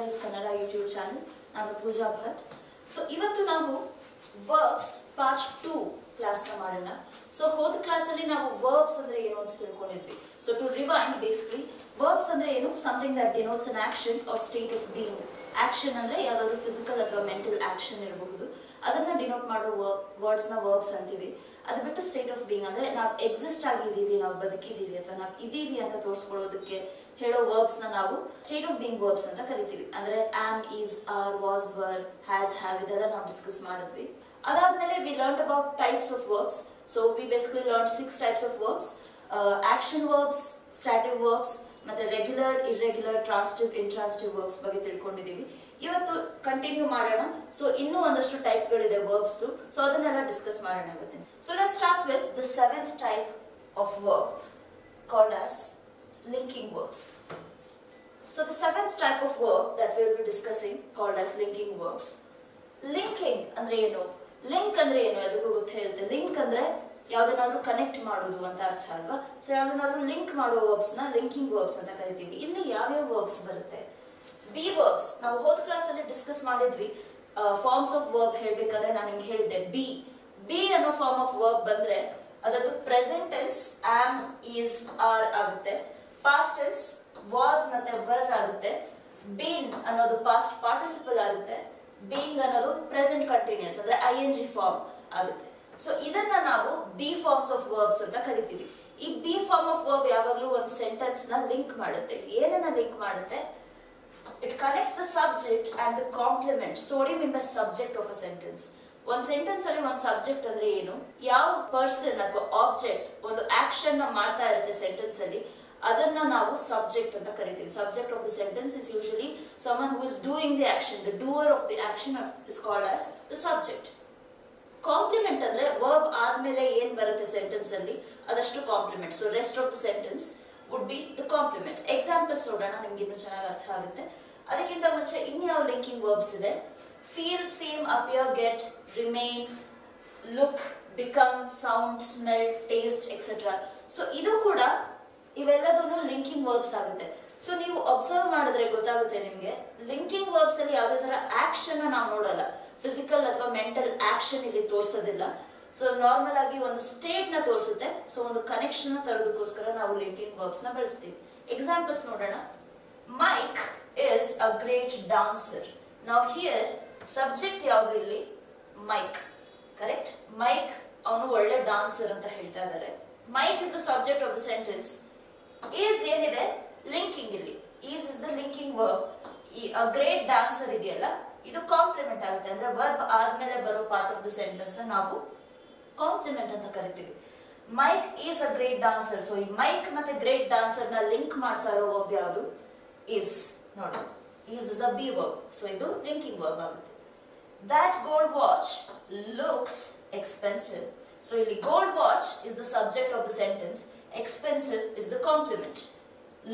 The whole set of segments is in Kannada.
Panaris Kannada YouTube channel. ನಾನು ಪೂಜಾ ಭಟ್. ಸೊ ಇವತ್ತು ನಾವು ವರ್ಬ್ಸ್ ಪಾರ್ಟ್ 2 ಕ್ಲಾಸ್ ನ ಮಾಡೋಣ. ಸೊ ಹೋದ ಕ್ಲಾಸ್ ಅಲ್ಲಿ ನಾವು ವರ್ಬ್ಸ್ ಅಂದ್ರೆ ಏನು ಅಂತ ತಿಳ್ಕೊಂಡಿದ್ವಿ. So to rewind basically verbs ಅಂದ್ರೆ ಏನು, something that denotes an action or state of being. Action ಅಂದ್ರೆ ಯಾವ್ದಾದ್ರು ಫಿಸಿಕಲ್ ಅಥವಾ ಮೆಂಟಲ್ ಆಕ್ಷನ್ ಇರಬಹುದು, ಅದನ್ನ ಡಿನೋಟ್ ಮಾಡೋ ವರ್ಡ್ಸ್ ನ ವರ್ಬ್ಸ್ ಅಂತೀವಿ. ಅದು ಬಿಟ್ಟು ಸ್ಟೇಟ್ ಆಫ್ ಬೀಯಿಂಗ್ ಅಂದ್ರೆ ನಾವು ಎಕ್ಸಿಸ್ಟ್ ಆಗಿದ್ದೀವಿ, ನಾವು ಬದುಕಿದೀವಿ ಅಥವಾ ನಾವು ಇದೀವಿ ಅಂತ ತೋರಿಸ್ಕೊಳ್ಳೋದಕ್ಕೆ ಹೇಳೋ ವರ್ಬ್ಸ್ ನ ನಾವು ಸ್ಟೇಟ್ ಆಫ್ ಬೀಯಿಂಗ್ ವರ್ಬ್ಸ್ ಅಂತ ಕರಿತೀವಿ. ಅಂದ್ರೆ am, is, are, was, were, has, have ಇದೆಲ್ಲ ನಾವು ಡಿಸ್ಕಸ್ ಮಾಡಿದ್ವಿ. ಅದಾದ್ಮೇಲೆ we learn about types of verbs. So we basically learn 6 types of verbs: action verbs, stative verbs, ಮತ್ತೆ regular, irregular, transitive, intransitive verbs ಬಗ್ಗೆ ತಿಳ್ಕೊಂಡಿದೀವಿ. ಇವತ್ತು ಕಂಟಿನ್ಯೂ ಮಾಡೋಣ. ಸೊ ಇನ್ನೂ ಒಂದಷ್ಟು ಟೈಪ್ಗಳಿದೆ ವರ್ಬ್ಸ್, ಸೊ ಅದನ್ನೆಲ್ಲ ಡಿಸ್ಕಸ್ ಮಾಡೋಣ ಇವತ್ತಿನ. So let's start with the 7th type of verb called as linking verbs. So the 7th type of verb that we will be discussing called as linking verbs. Linking ಅಂದ್ರೆ ಏನು? ಲಿಂಕ್ ಅಂದ್ರೆ ಏನು ಅದಕ್ಕೂ ಗೊತ್ತೇ ಇರುತ್ತೆ. ಲಿಂಕ್ ಅಂದ್ರೆ ಯಾವ್ದನ್ನಾದ್ರೂ ಕನೆಕ್ಟ್ ಮಾಡೋದು ಅಂತ ಅರ್ಥ ಅಲ್ವಾ? ಸೊ ಯಾವ್ದನ್ನಾದ್ರೂ ಲಿಂಕ್ ಮಾಡೋ ವರ್ಬ್ಸ್ ನ ಲಿಂಕಿಂಗ್ ವರ್ಬ್ಸ್ ಅಂತ ಕರಿತೀವಿ. ಇಲ್ಲಿ ಯಾವ್ಯಾವ ವರ್ಬ್ಸ್ ಬರುತ್ತೆ? ಬಿ ವರ್ಬ್ಸ್ ನಾವು ಹೋದ ಕ್ಲಾಸ್ ಅಲ್ಲಿ ಡಿಸ್ಕಸ್ ಮಾಡಿದ್ವಿ. ಫಾರ್ಮ್ಸ್ ಆಫ್ ವರ್ಬ್ ಹೇಳ್ಬೇಕಾದ್ರೆ ನಾನು ನಿಮ್ಗೆ ಹೇಳಿದ್ದೆ ಬಿ ಅನ್ನೋ ಫಾರ್ಮ್ ಆಫ್ ವರ್ಬ್ ಬಂದ್ರೆ ಅದರದ್ದು present tense am, is, are ಆಗುತ್ತೆ. ಪಾಸ್ಟ್ ಟೆನ್ಸ್ ವಾಸ್ ಮತ್ತೆ ವರ್ ಆಗುತ್ತೆ. ಬೀನ್ ಅನ್ನೋದು ಪಾಸ್ಟ್ ಪಾರ್ಟಿಸಿಪಲ್ ಆಗುತ್ತೆ. ಬೀಯಿಂಗ್ ಅನ್ನೋದು ಪ್ರೆಸೆಂಟ್ ಕಂಟಿನ್ಯೂಸ್ ಅಂದ್ರೆ ING ಫಾರ್ಮ್ ಆಗುತ್ತೆ. ಸೊ ಇದನ್ನ ನಾವು ಬಿ ಫಾರ್ಮ್ಸ್ ಆಫ್ ವರ್ಬ್ಸ್ ಅಂತ ಕರಿತೀವಿ. ಈ ಬಿ ಫಾರ್ಮ್ ಆಫ್ ವರ್ಬ್ ಯಾವಾಗಲೂ ಒಂದು ಸೆಂಟೆನ್ಸ್ ನ ಲಿಂಕ್ ಮಾಡುತ್ತೆ. ಏನನ್ನ ಲಿಂಕ್ ಮಾಡುತ್ತೆ? It connects the subject and the complement. So what do you mean by subject of a sentence? ಒಂದು ಸೆಂಟೆನ್ಸ್ ಅಲ್ಲಿ ಒಂದು ಸಬ್ಜೆಕ್ಟ್ ಅಂದ್ರೆ ಏನು, ಯಾವ ಪರ್ಸನ್ ಅಥವಾ ಆಬ್ಜೆಕ್ಟ್ ಒಂದು ಆಕ್ಷನ್ ನ ಮಾಡ್ತಾ ಇರುತ್ತೆ ಸೆಂಟೆನ್ಸ್ ಅಲ್ಲಿ, ಅದನ್ನ ನಾವು ಸಬ್ಜೆಕ್ಟ್ ಅಂತ ಕರಿತೀವಿ. Subject of the sentence is usually someone who is doing the action. The doer of the action is called as the subject. Complement ಅಂದ್ರೆ ವರ್ಬ್ ಆದ್ಮೇಲೆ ಏನ್ ಬರುತ್ತೆ ಸೆಂಟೆನ್ಸ್ ಅಲ್ಲಿ ಅದಷ್ಟು complement. So rest of the sentence would be the complement. Examples ನೋಡೋಣ, ನಿಮ್ಗೆ ಇನ್ನೂ ಚೆನ್ನಾಗಿ ಅರ್ಥ ಆಗುತ್ತೆ. ಅದಕ್ಕಿಂತ ಮುಂಚೆ ಇನ್ಯಾವ ಲಿಂಕಿಂಗ್ ವರ್ಬ್ಸ್ ಇದೆ? Feel, seem, appear, get, remain, look, become, sound, smell, taste etcetera. So ಇದು ಕೂಡ ಇವೆಲ್ಲದೂ ಲಿಂಕಿಂಗ್ ವರ್ಬ್ಸ್ ಆಗುತ್ತೆ. ಸೊ ನೀವು ಅಬ್ಸರ್ವ್ ಮಾಡಿದ್ರೆ ಗೊತ್ತಾಗುತ್ತೆ ನಿಮ್ಗೆ, ಲಿಂಕಿಂಗ್ ವರ್ಬ್ಸ್ ಅಲ್ಲಿ ಯಾವುದೇ ತರ ಆಕ್ಷನ್ ನಾವು ನೋಡಲ್ಲ. ಫಿಸಿಕಲ್ ಅಥವಾ ಮೆಂಟಲ್ ಆಕ್ಷನ್ ಇಲ್ಲಿ ತೋರಿಸೋದಿಲ್ಲ. ಸೊ ನಾರ್ಮಲ್ ಆಗಿ ಒಂದು ಸ್ಟೇಟ್ ನ ತೋರಿಸುತ್ತೆ. ಸೊ ಒಂದು ಕನೆಕ್ಷನ್ ನ ತರೋದಕ್ಕೋಸ್ಕರ ನಾವು ಲಿಂಕಿಂಗ್ ವರ್ಬ್ಸ್ ನ ಬಳಸ್ತೀವಿ. ಎಕ್ಸಾಂಪಲ್ಸ್ ನೋಡೋಣ. Mike is a great dancer. Now here subject ಯಾವುದು ಇಲ್ಲಿ? ಮೈಕ್. ಕರೆಕ್ಟ್? ಮೈಕ್ ಅವನು ಒಳ್ಳೆ ಡಾನ್ಸರ್ ಅಂತ ಹೇಳ್ತಾ ಇದ್ದಾರೆ. Mike is the subject of the sentence. Is ಏನಿದೆ? ಲಿಂಕಿಂಗ್. ಇಲ್ಲಿ is is the linking verb. ಈ a great dancer ಇದೆಯಲ್ಲ, ಇದು ಕಾಂಪ್ಲಿಮೆಂಟ್ ಆಗುತ್ತೆ. ಅಂದ್ರೆ ವರ್ಬ್ ಆದ್ಮೇಲೆ ಬರೋ ಪಾರ್ಟ್ ಆಫ್ ದ ಸೆಂಟೆನ್ಸ್ ನಾವು ಕಾಂಪ್ಲಿಮೆಂಟ್ ಅಂತ ಕರಿತೀವಿ. Mike is a great dancer. So ಈ ಮೈಕ್ ಮತ್ತೆ ಗ್ರೇಟ್ ಡಾನ್ಸರ್ ನ ಲಿಂಕ್ ಮಾಡ್ತಾ ಇರೋ ವರ್ಬ್ ಯಾವುದು? ಈಸ್. ನೋಡಿ, is is a be verb. So ಇದು ಲಿಂಕಿಂಗ್ ವರ್ಬ್ ಆಗುತ್ತೆ. That gold watch looks expensive. So ಇಲ್ಲಿ gold watch is the subject of the sentence. Expensive is the complement.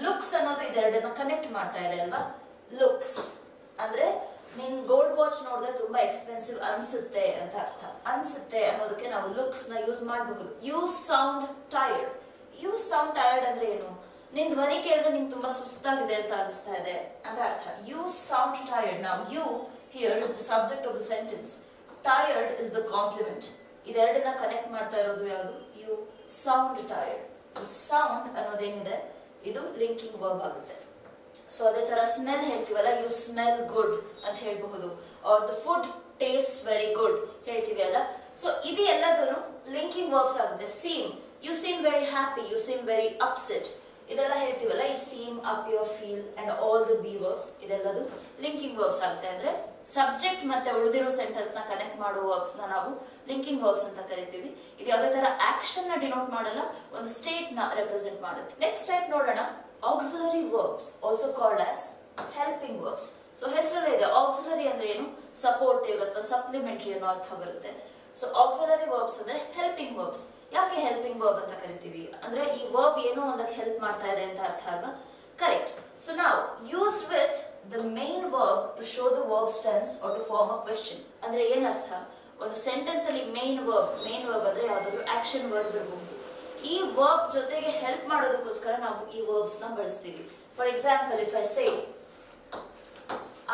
Looks ಅನ್ನೋದು ಇದೆರಡನ್ನ ಕನೆಕ್ಟ್ ಮಾಡ್ತಾ ಇದೆ ಅಲ್ವಾ? Looks ಅಂದ್ರೆ ನಿನ್ ಗೋಲ್ಡ್ ವಾಚ್ ನೋಡಿದ್ರೆ ತುಂಬಾ ಎಕ್ಸ್ಪೆನ್ಸಿವ್ ಅನ್ಸುತ್ತೆ ಅಂತ ಅರ್ಥ. ಅನ್ಸುತ್ತೆ ಅನ್ನೋದಕ್ಕೆ ನಾವು ಲುಕ್ಸ್ ನ ಯೂಸ್ ಮಾಡಬಹುದು. You sound tired. You sound tired ಅಂದ್ರೆ ಏನು? ನಿನ್ ಧ್ವನಿ ಕೇಳಿದ್ರೆ ನಿಮ್ಗೆ ತುಂಬಾ ಸುಸ್ತಾಗಿದೆ ಅಂತ ಅನಿಸ್ತಾ ಇದೆ ಅಂತ ಅರ್ಥ. You sound tired. ನಾವು you here is the subject of the sentence. Tired is the complement. ಇದೆರಡನ್ನ ಕನೆಕ್ಟ್ ಮಾಡ್ತಾ ಇರೋದು ಯಾವುದು? You sound tired. ಸೌಂಡ್ ಅನ್ನೋದೇನಿದೆ ಇದು ಲಿಂಕಿಂಗ್ ವರ್ಬ್ ಆಗುತ್ತೆ. ಸೊ ಅದೇ ತರ ಸ್ಮೆಲ್ ಹೇಳ್ತೀವಲ್ಲ, ಯು ಸ್ಮೆಲ್ ಗುಡ್ ಅಂತ ಹೇಳ್ಬಹುದು. Or the food taste very good ಹೇಳ್ತೀವಿ ಅಲ್ಲ. ಸೊ ಇದು ಎಲ್ಲದೂ ಲಿಂಕಿಂಗ್ ವರ್ಬ್ಸ್ ಆಗುತ್ತೆ. Seem, you seem very happy, you seem very upset ಇದೆಲ್ಲ ಹೇಳ್ತೀವಲ್ಲ. ಈ seem, appear, feel and all the be verbs ಇದೆಲ್ಲದು ಲಿಂಕಿಂಗ್ ವರ್ಬ್ಸ್ ಆಗುತ್ತೆ. ಅಂದ್ರೆ ಸಬ್ಜೆಕ್ಟ್ ಮತ್ತೆ ಉಳಿದಿರೋ ಸೆಂಟೆನ್ಸ್ ನ ಕನೆಕ್ಟ್ ಮಾಡೋ ವರ್ಬ್ಸ್ ನ ನಾವು ಲಿಂಕಿಂಗ್ ವರ್ಬ್ಸ್ ಅಂತ ಕರಿತೀವಿ. ಇದು ಯಾವುದೇ ತರ ಆಕ್ಷನ್ ನ ಡಿನೋಟ್ ಮಾಡಲ್ಲ, ಒಂದು ಸ್ಟೇಟ್ ನ ರೆಪ್ರೆಸೆಂಟ್ ಮಾಡುತ್ತೆ. ನೆಕ್ಸ್ಟ್ ಟೈಪ್ ನೋಡೋಣ, auxiliary verbs, also called as helping verbs. So ಹೆಸರಲ್ಲೇ ಇದೆ. ಆಕ್ಸಿಲರಿ ಅಂದ್ರೆ ಏನು? ಸಪೋರ್ಟಿವ್ ಅಥವಾ ಸಪ್ಲಿಮೆಂಟರಿ ಅನ್ನೋ ಅರ್ಥ ಬರುತ್ತೆ. ಸೊ ಆಕ್ಸಿಲರಿ ವರ್ಬ್ಸ್ ಅಂದ್ರೆ ಹೆಲ್ಪಿಂಗ್ ವರ್ಬ್ಸ್. ಯಾಕೆ ಹೆಲ್ಪಿಂಗ್ ವರ್ಬ್ ಅಂತ ಕರಿತೀವಿ ಅಂದ್ರೆ ಈ ವರ್ಬ್ ಏನೋ ಒಂದಕ್ಕೆ ಹೆಲ್ಪ್ ಮಾಡ್ತಾ ಇದೆ ಅಂತ ಅರ್ಥ ಅಲ್ವಾ? ಕರೆಕ್ಟ್. ಸೊ ನಾವು used with the main verb to show the verb's tense or to form a question. ಅಂದ್ರೆ ಏನರ್ಥ? ಒಂದು ಸೆಂಟೆನ್ಸ್ ಅಲ್ಲಿ ಮೇನ್ ವರ್ಬ್ ಅಂದ್ರೆ ಯಾವ್ದಾದ್ರು ಆಕ್ಷನ್ ವರ್ಬ್ ಇರಬಹುದು. ಈ ವರ್ಬ್ ಜೊತೆಗೆ ಹೆಲ್ಪ್ ಮಾಡೋದಕ್ಕೋಸ್ಕರ ನಾವು ಈ ವರ್ಬ್ಸ್ ನ ಬಳಸ್ತೀವಿ. For example, if I say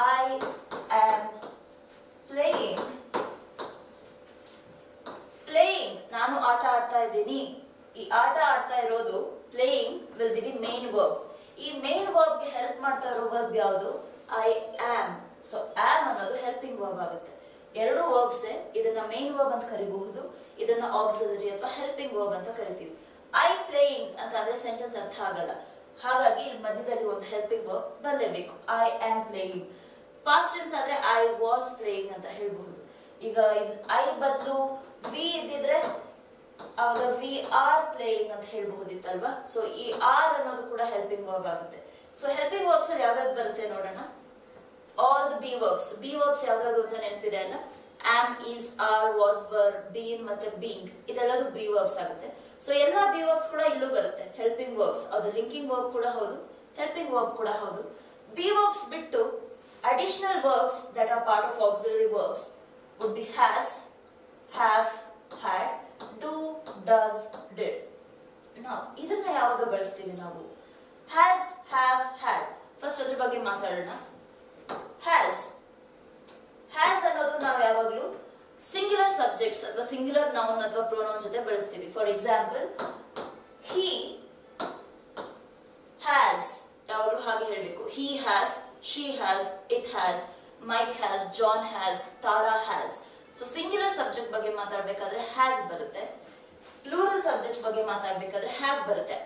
I am playing. Playing, ನಾನು ಆಟ ಆಡ್ತಾ ಇದ್ದೀನಿ. ಈ ಆಟ ಆಡ್ತಾ ಇರೋದು playing will be the main verb. ಈ main verb ಗೆ ಹೆಲ್ಪ್ ಮಾಡ್ತಾ ಇರೋ verb ಯಾವುದು? I am. ಸೊ am ಅನ್ನೋದು ಹೆಲ್ಪಿಂಗ್ verb ಆಗುತ್ತೆ. ಎರಡು ವರ್ಬ್ಸ್ ಇದನ್ನ ಮೇನ್ ವರ್ಬ್ ಅಂತ ಕರಿಬಹುದು, ಇದನ್ನ ಆಕ್ಸಿಲರಿ ಅಥವಾ ಹೆಲ್ಪಿಂಗ್ ವರ್ಬ್ ಅಂತ ಕರಿತೀವಿ. ಐ ಪ್ಲೇಯಿಂಗ್ ಅಂತ ಅಂದ್ರೆ ಸೆಂಟೆನ್ಸ್ ಅರ್ಥ ಆಗಲ್ಲ, ಹಾಗಾಗಿ ಇಲ್ಲಿ ಮಧ್ಯದಲ್ಲಿ ಒಂದು ಹೆಲ್ಪಿಂಗ್ ವರ್ಬ್ ಬರಲೇಬೇಕು. I am playing. Past tense ಆದ್ರೆ ಐ ವಾಸ್ ಪ್ಲೇಯಿಂಗ್ ಅಂತ ಹೇಳ್ಬಹುದು. ಈಗ ಐ ಬದಲು ವಿ ಇದ್ದಿದ್ರೆ ಅವಾಗ ವಿ ಆರ್ ಪ್ಲೇಯಿಂಗ್ ಅಂತ ಹೇಳ್ಬಹುದಿತ್ತಲ್ವಾ. ಸೊ ಈ ಆರ್ ಅನ್ನೋದು ಕೂಡ ಹೆಲ್ಪಿಂಗ್ ವರ್ಬ್ ಆಗುತ್ತೆ. ಸೊ ಹೆಲ್ಪಿಂಗ್ ವರ್ಬ್ಸ್ ಅಲ್ಲಿ ಯಾವ್ದಾದ್ರು ಬರುತ್ತೆ ನೋಡೋಣ. All the be verbs. Be verbs ಯಾವ್ದಾದ್ರು ಅಂತ ನೆನಪಿದೆ ಅಲ್ಲ? Am, is, are, was, were, been ಮತ್ತೆ ಬೀಂಗ್, ಇದೆಲ್ಲದು ಬಿ ವರ್ಬ್ಸ್ ಆಗುತ್ತೆ. ಸೊ ಎಲ್ಲ ಬಿ ವರ್ಬ್ಸ್ ಕೂಡ ಇಲ್ಲೂ ಬರುತ್ತೆ ಹೆಲ್ಪಿಂಗ್ ವರ್ಬ್ಸ್. ಅದು ಲಿಂಕಿಂಗ್ ವರ್ಬ್ ಕೂಡ ಹೌದು, ಹೆಲ್ಪಿಂಗ್ ವರ್ಬ್ ಕೂಡ ಹೌದು. ಬಿ ವರ್ಬ್ಸ್ ಬಿಟ್ಟು additional verbs that are part of auxiliary verbs would be has, have, had, do, does, did. ನಾವು ಇದನ್ನ ಯಾವಾಗ ಬಳಸ್ತೀವಿ ನಾವು? Has, have, had. ಫಸ್ಟ್ ಅದ್ರ ಬಗ್ಗೆ ಮಾತಾಡೋಣ. ಹ್ಯಾಸ್ ಅನ್ನೋದು ನಾವು ಯಾವಾಗಲೂ ಸಿಂಗ್ಯುಲರ್ ಸಬ್ಜೆಕ್ಟ್ಸ್ ಅಥವಾ ಸಿಂಗ್ಯುಲರ್ ನೌನ್ ಅಥವಾ ಪ್ರೊನೌನ್ ಜೊತೆ ಬಳಸ್ತೀವಿ. ಫಾರ್ ಎಕ್ಸಾಂಪಲ್, ಹಿ ಹ್ಯಾಸ್, ಯಾವಾಗಲೂ ಹಾಗೆ ಹೇಳಬೇಕು. He has, she has, it has, Mike has, John has, Tara has. So singular subject ಬಗ್ಗೆ ಮಾತಾಡಬೇಕಾದ್ರೆ ಹ್ಯಾಸ್ ಬರುತ್ತೆ. ಪ್ಲೂರಲ್ ಸಬ್ಜೆಕ್ಟ್ಸ್ ಬಗ್ಗೆ ಮಾತಾಡಬೇಕಾದ್ರೆ ಹ್ಯಾವ್ ಬರುತ್ತೆ.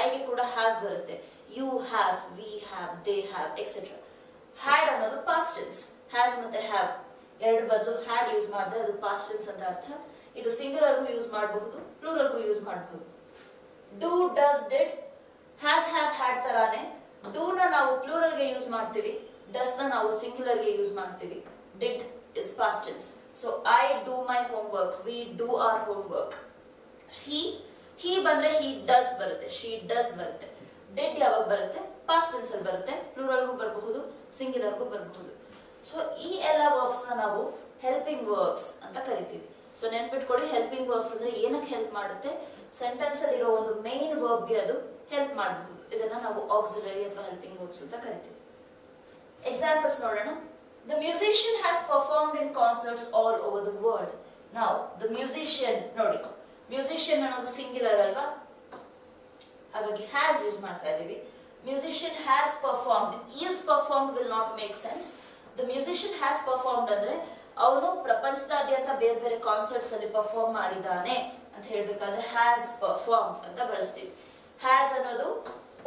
ಐಗೆ ಕೂಡ ಹ್ಯಾವ್ ಬರುತ್ತೆ. You have, we have, they have, etcetera. Had ಅನ್ನೋದು ಪಾಸ್ಟ್ ಟೆನ್ಸ್. ಹ್ಯಾಸ್ ಮತ್ತೆ ಹ್ಯಾವ್ ಎರಡು ಬದಲು ಹ್ಯಾಡ್ ಯೂಸ್ ಮಾಡಿದ್ರೆ ಅದು ಪಾಸ್ಟ್ ಟೆನ್ಸ್ ಅಂತ ಅರ್ಥ. ಇದು ಸಿಂಗ್ಯುಲರ್ಗೂ ಯೂಸ್ ಮಾಡಬಹುದು, ಪ್ಲೂರಲ್ಗೂ ಯೂಸ್ ಮಾಡಬಹುದು. Do, does, did, has, have, had ತರಾನೇ ಡೂ ನ ನಾವು ಪ್ಲೂರಲ್ಗೆ ಯೂಸ್ ಮಾಡ್ತೀವಿ, ಡಸ್ ನ ನಾವು ಸಿಂಗ್ಯುಲರ್ಗೆ ಯೂಸ್ ಮಾಡ್ತೀವಿ. Did is past tense. So I do my homework, we do our homework. He ಬಂದ್ರೆ ಹಿ ಡಸ್ ಬರುತ್ತೆ, ಶಿ ಡಸ್ ಬರುತ್ತೆ. ಡಿಡ್ ಯಾವಾಗ ಬರುತ್ತೆ? ಪಾಸ್ಟ್ ಟೆನ್ಸ್ ಅಲ್ಲಿ ಬರುತ್ತೆ. ಪ್ಲೂರಲ್ಗೂ ಬರಬಹುದು, ಸಿಂಗ್ಯುಲರ್ಗೂ ಬರಬಹುದು. ಸೊ ಈ ಎಲ್ಲ ವರ್ಬ್ಸ್ ನ ನಾವು ಹೆಲ್ಪಿಂಗ್ ವರ್ಬ್ಸ್ ಅಂತ ಕರಿತೀವಿ. ಸೊ ನೆನ್ಪಿಟ್ಕೊಳ್ಳಿ, ಹೆಲ್ಪಿಂಗ್ ವರ್ಬ್ಸ್ ಅಂದ್ರೆ ಏನಕ್ಕೆ ಹೆಲ್ಪ್ ಮಾಡುತ್ತೆ? ಸೆಂಟೆನ್ಸ್ ಅಲ್ಲಿ ಇರೋ ಒಂದು ಮೇನ್ ವರ್ಬ್ಗೆ ಅದು ಹೆಲ್ಪ್ ಮಾಡಬಹುದು. ಇದನ್ನ ನಾವು ಆಕ್ಸಿಲರಿ ಅಥವಾ ಹೆಲ್ಪಿಂಗ್ ವರ್ಬ್ಸ್ ಅಂತ ಕರಿತೀವಿ. ಎಕ್ಸಾಂಪಲ್ಸ್ ನೋಡೋಣ. The musician has performed in concerts all over the world. Now, the musician, ನೋಡಿ, musician ಅನ್ನೋದು ಸಿಂಗ್ಯುಲರ್ ಅಲ್ವಾ, ಹಾಗಾಗಿ ಹ್ಯಾಸ್ ಯೂಸ್ ಮಾಡ್ತಾ ಇದೀವಿ. Musician has performed. Is performed will not make sense. The musician has performed ಅಂದ್ರೆ ಅವನು ಪ್ರಪಂಚದಾದ್ಯಂತ ಬೇರೆ ಬೇರೆ ಕಾನ್ಸರ್ಟ್ಸ್ ಅಲ್ಲಿ ಪರ್ಫಾರ್ಮ್ ಮಾಡಿದ್ದಾನೆ ಅಂತ ಹೇಳ್ಬೇಕಾದ್ರೆ ಹ್ಯಾಸ್ ಪರ್ಫಾರ್ಮ್ಡ್ ಅಂತ ಬಳಸ್ತೀವಿ. ಹ್ಯಾಸ್ ಅನ್ನೋದು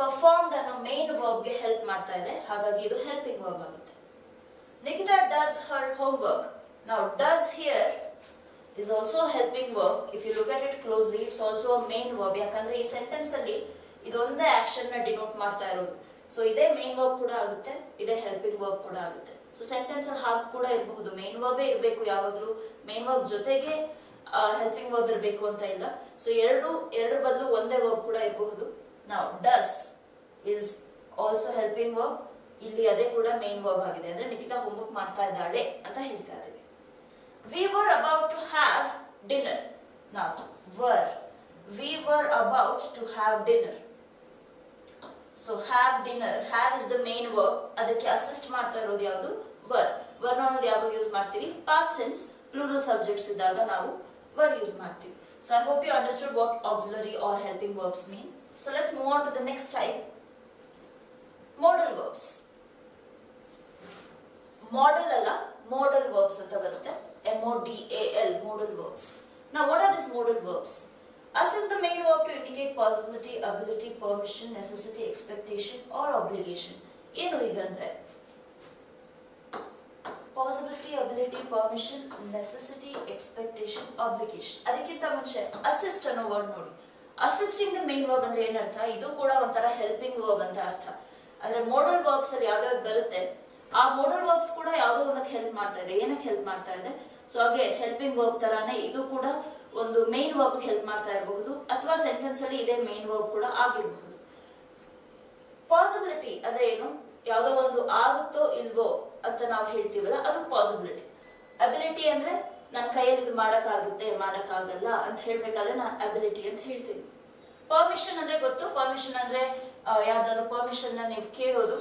ಪರ್ಫಾರ್ಮ್ಡ್ ಅನ್ನೋ ಮೇನ್ ವರ್ಬ್ಗೆ ಹೆಲ್ಪ್ ಮಾಡ್ತಾ ಇದೆ, ಹಾಗಾಗಿ ಇದು ಹೆಲ್ಪಿಂಗ್ ವರ್ಬ್ ಆಗುತ್ತೆ. Nikita does her homework. Now, does here is also a helping verb. If you look at it closely, it's also a main verb. ಯಾಕಂದ್ರೆ ಈ ಸೆಂಟೆನ್ಸ್ ಅಲ್ಲಿ ಇದೊಂದೇ ಆಕ್ಷನ್ ನ ಡಿನೋಟ್ ಮಾಡ್ತಾ ಇರೋದು. ಸೊ ಇದೇ ಮೇನ್ ವರ್ಬ್ ಕೂಡ ಆಗುತ್ತೆ, ಇದೇ ಹೆಲ್ಪಿಂಗ್ ವರ್ಬ್ ಕೂಡ ಆಗುತ್ತೆ. ಸೊ ಸೆಂಟೆನ್ಸ್ ಅಲ್ಲಿ ಹಾಗೆ ಕೂಡ ಇರಬಹುದು. ಮೇನ್ ವರ್ಬೇ ಇರಬೇಕು ಯಾವಾಗಲೂ, ಮೇನ್ ವರ್ಬ್ ಜೊತೆಗೆ ಹೆಲ್ಪಿಂಗ್ ವರ್ಬ್ ಇರಬೇಕು ಅಂತ ಇಲ್ಲ. ಸೊ ಎರಡು ಬದಲು ಒಂದೇ ವರ್ಬ್ ಕೂಡ ಇರಬಹುದು. ನಾವು does is also helping verb. ಇಲ್ಲಿ ಅದೇ ಕೂಡ ಮೇನ್ ವರ್ಬ್ ಆಗಿದೆ, ಅಂದ್ರೆ ನಿಖಿತಾ ಹೋಮ್ವರ್ಕ್ ಮಾಡ್ತಾ ಇದ್ದಾಳೆ ಅಂತ ಹೇಳ್ತಾ ಇದ್ದೀವಿ. We were about to have dinner. Now, we were about to have dinner. So have dinner, have is the main verb. ಅದಕ್ಕೆ ಅಸಿಸ್ಟ್ ಮಾಡ್ತಾ ಇರೋದು ಯಾವುದು? were. were ಅನ್ನೋದು ಯಾವಾಗ ಯೂಸ್ ಮಾಡ್ತೀವಿ? past tense, plural subjects ಇದ್ದಾಗ ನಾವು were ಯೂಸ್ ಮಾಡ್ತೀವಿ. So I hope you understood what auxiliary or helping verbs mean. So let's move on to the next type. Modal verbs. Modal ಅಲ್ಲ, modal verbs ಅಂತ ಬರುತ್ತೆ. M-O-D-A-L, modal verbs. Now what are these modal verbs? As is the main verb to indicate possibility, ability, permission, necessity, expectation or obligation. ಏನು ಹೀಗಂದ್ರೆ possibility, ability, permission, necessity, expectation, obligation. ಅದಕ್ಕಿಂತ ಮುಂಚೆ assist ಅನ್ನೋ ವರ್ಡ್ ನೋಡಿ. ಅಸಿಸ್ಟಿಂಗ್ ದ ಮೇನ್ ವರ್ಬ್ ಅಂದ್ರೆ ಏನರ್ಥ? ಇದು ಕೂಡ ಒಂಥರ ಹೆಲ್ಪಿಂಗ್ ವರ್ಬ್ ಅಂತ ಅರ್ಥ. ಅಂದ್ರೆ ಮೋಡಲ್ ವರ್ಬ್ಸ್ ಅಲ್ಲಿ ಯಾವ್ದಾವ್ದು ಬರುತ್ತೆ ಆ ಮೋಡಲ್ ವರ್ಬ್ಸ್ ಕೂಡ ಯಾವುದೋ ಒಂದಕ್ಕೆ ಹೆಲ್ಪ್ ಮಾಡ್ತಾ ಇದೆ. ಏನಕ್ಕೆ ಹೆಲ್ಪ್ ಮಾಡ್ತಾ ಇದೆ? ಸೊ ಹಾಗೆ ಹೆಲ್ಪಿಂಗ್ ವರ್ಬ್ ತರಾನೇ ಇದು ಕೂಡ ಒಂದು ಮೇನ್ ವರ್ಬ್ ಹೆಲ್ಪ್ ಮಾಡ್ತಾ ಇರಬಹುದು, ಅಥವಾ ಸೆಂಟೆನ್ಸ್ ಅಲ್ಲಿ ಇದೇ ಮೇನ್ ವರ್ಬ್ ಕೂಡ ಆಗಿರಬಹುದು. ಪಾಸಿಬಿಲಿಟಿ ಅಂದ್ರೆ ಏನು? ಯಾವುದೋ ಒಂದು ಆಗುತ್ತೋ ಇಲ್ವೋ ಅಂತ ನಾವು ಹೇಳ್ತೀವಲ್ಲ, ಅದು ಪಾಸಿಬಿಲಿಟಿ. ಅಬಿಲಿಟಿ ಅಂದ್ರೆ ನನ್ನ ಕೈಯಲ್ಲಿ ಇದು ಮಾಡಕ್ಕಾಗುತ್ತೆ ಮಾಡಕ್ಕಾಗಲ್ಲ ಅಂತ ಹೇಳ್ಬೇಕಾದ್ರೆ ನಾನು ಅಬಿಲಿಟಿ ಅಂತ ಹೇಳ್ತೀನಿ. ಪರ್ಮಿಷನ್ ಅಂದ್ರೆ ಗೊತ್ತು. ಪರ್ಮಿಷನ್ ಅಂದ್ರೆ ಯಾವ್ದಾದ್ರು ಪರ್ಮಿಷನ್ ನೀವು ಕೇಳೋದು,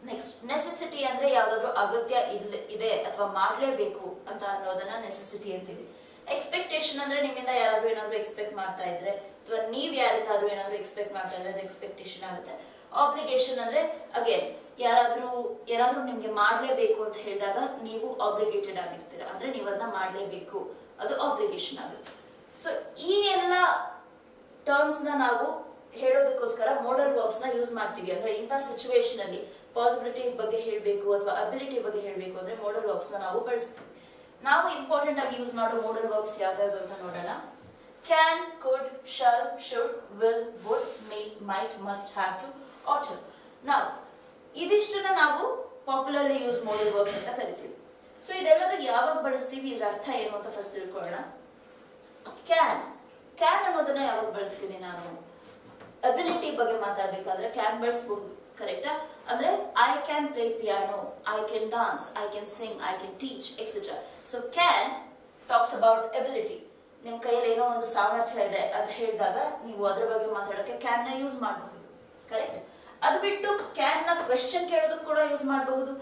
ನೆಕ್ಸ್ಟ್ ನೆಸೆಸಿಟಿ ಅಂದ್ರೆ ಯಾವ್ದಾದ್ರು ಅಗತ್ಯ ಇದೆ ಅಥವಾ ಮಾಡ್ಲೇಬೇಕು ಅಂತ ಅನ್ನೋದನ್ನ ನೆಸೆಸಿಟಿ ಅಂತೀವಿ. ಎಕ್ಸ್ಪೆಕ್ಟೇಷನ್ ಅಂದ್ರೆ ನಿಮ್ಮಿಂದ ಯಾರಾದ್ರೂ ಏನಾದ್ರು ಎಕ್ಸ್ಪೆಕ್ಟ್ ಮಾಡ್ತಾ ಇದ್ರೆ ಅಥವಾ ನೀವ್ ಯಾರಿಗಾದ್ರೂ ಏನಾದ್ರು ಎಕ್ಸ್ಪೆಕ್ಟ್ ಮಾಡ್ತಾ ಇದ್ರೆ ಅದು ಎಕ್ಸ್ಪೆಕ್ಟೇಷನ್ ಆಗುತ್ತೆ. ಆಬ್ಲಿಗೇಷನ್ ಅಂದ್ರೆ ಅಗೇನ್ ಯಾರಾದ್ರೂ ನಿಮ್ಗೆ ಮಾಡ್ಲೇಬೇಕು ಅಂತ ಹೇಳಿದಾಗ ನೀವು ಆಬ್ಲಿಗೇಟೆಡ್ ಆಗಿರ್ತೀರಾ, ಅಂದ್ರೆ ನೀವು ಅದನ್ನ ಮಾಡ್ಲೇಬೇಕು, ಅದು ಆಬ್ಲಿಗೇಷನ್ ಆಗುತ್ತೆ. ಸೊ ಈ ಎಲ್ಲ ಟರ್ಮ್ಸ್ ನ ನಾವು ಹೇಳೋದಕ್ಕೋಸ್ಕರ ಮೋಡಲ್ ವರ್ಬ್ಸ್ ನ ಯೂಸ್ ಮಾಡ್ತೀವಿ. ಅಂದ್ರೆ ಇಂಥ ಸಿಚುವೇಶನ್ ಅಲ್ಲಿ ಪಾಸಿಬಿಲಿಟಿ ಬಗ್ಗೆ ಹೇಳಬೇಕು ಅಥವಾ ಅಬಿಲಿಟಿ ಬಗ್ಗೆ ಹೇಳಬೇಕು ಅಂದ್ರೆ ಮೋಡಲ್ ವರ್ಬ್ಸ್ ನ ನಾವು ಬಳಸ್ತೀವಿ. ನಾವು ಇಂಪಾರ್ಟೆಂಟ್ ಆಗಿ ಯೂಸ್ ಮಾಡೋ ಮೋಡಲ್ ವರ್ಬ್ಸ್ ಯಾವ್ಯಾವ್ದು ಅಂತ ನೋಡೋಣ. Can, could, shall, should, will, would, may, might, must, have to, ought to. ನಾವು ಇದಿಷ್ಟನ್ನ ನಾವು ಪಾಪ್ಯುಲರ್ಲಿ ಯೂಸ್ ಮೋಡಲ್ ವರ್ಬ್ಸ್ ಅಂತ ಕರಿತೀವಿ. ಸೊ ಇದೆಲ್ಲದೂ ಯಾವಾಗ ಬಳಸ್ತೀವಿ, ಇದರ ಅರ್ಥ ಏನು ಅಂತ ಫಸ್ಟ್ ತಿಳ್ಕೊಳ್ಳೋಣ. ಕ್ಯಾನ್ ಅನ್ನೋದನ್ನ ಯಾವಾಗ ಬಳಸ್ತೀನಿ ನಾನು? ಅಬಿಲಿಟಿ ಬಗ್ಗೆ ಮಾತಾಡ್ಬೇಕಾದ್ರೆ ಕ್ಯಾನ್ ಬಳಸಬಹುದು, ಕರೆಕ್ಟಾ? ಅಂದ್ರೆ I can play piano, I can dance, I can sing, I can teach etcetera. So can talks about ability. ನಿಮ್ ಕೈಯಲ್ಲಿ ಏನೋ ಒಂದು ಸಾಮರ್ಥ್ಯ ಇದೆ ಅಂತ ಹೇಳಿದಾಗ ನೀವು ಅದ್ರ ಬಗ್ಗೆ ಮಾತಾಡೋಕೆ ಕ್ಯಾನ್ ನ ಯೂಸ್ ಮಾಡಬಹುದು, ಕರೆಕ್ಟ್? ಅದು ಬಿಟ್ಟು ಕ್ಯಾನ್ ನ ಕ್ವೆಶ್ಚನ್ ಕೇಳೋದಕ್ಕೆ ಕೂಡ ಯೂಸ್ ಮಾಡಬಹುದು.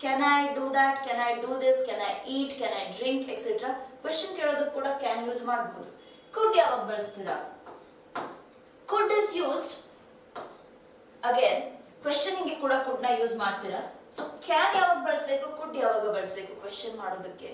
Can I do that, can I do this, can I eat, can I drink etcetera. Question ಕೇಳೋದಕ್ಕೆ ಕೂಡ ಕ್ಯಾನ್ ಯೂಸ್ ಮಾಡಬಹುದು. ಕುಡ್ ಯಾವಾಗ ಬಳಸ್ತೀರಾ? ಕುಡ್ ಇಸ್ ಯೂಸ್ಡ್ ಅಗೇನ್ ಕ್ವೆಶ್ಚನಿಂಗ್ ಗೆ ಕೂಡ ಕುಡ್ ನ ಯೂಸ್ ಮಾಡ್ತೀರಾ. ಸೊ ಕ್ಯಾನ್ ಯಾವಾಗ ಬಳಸಬೇಕು, ಕುಡ್ ಯಾವಾಗ ಬಳಸಬೇಕು ಕ್ವೆಶ್ಚನ್ ಮಾಡೋದಕ್ಕೆ?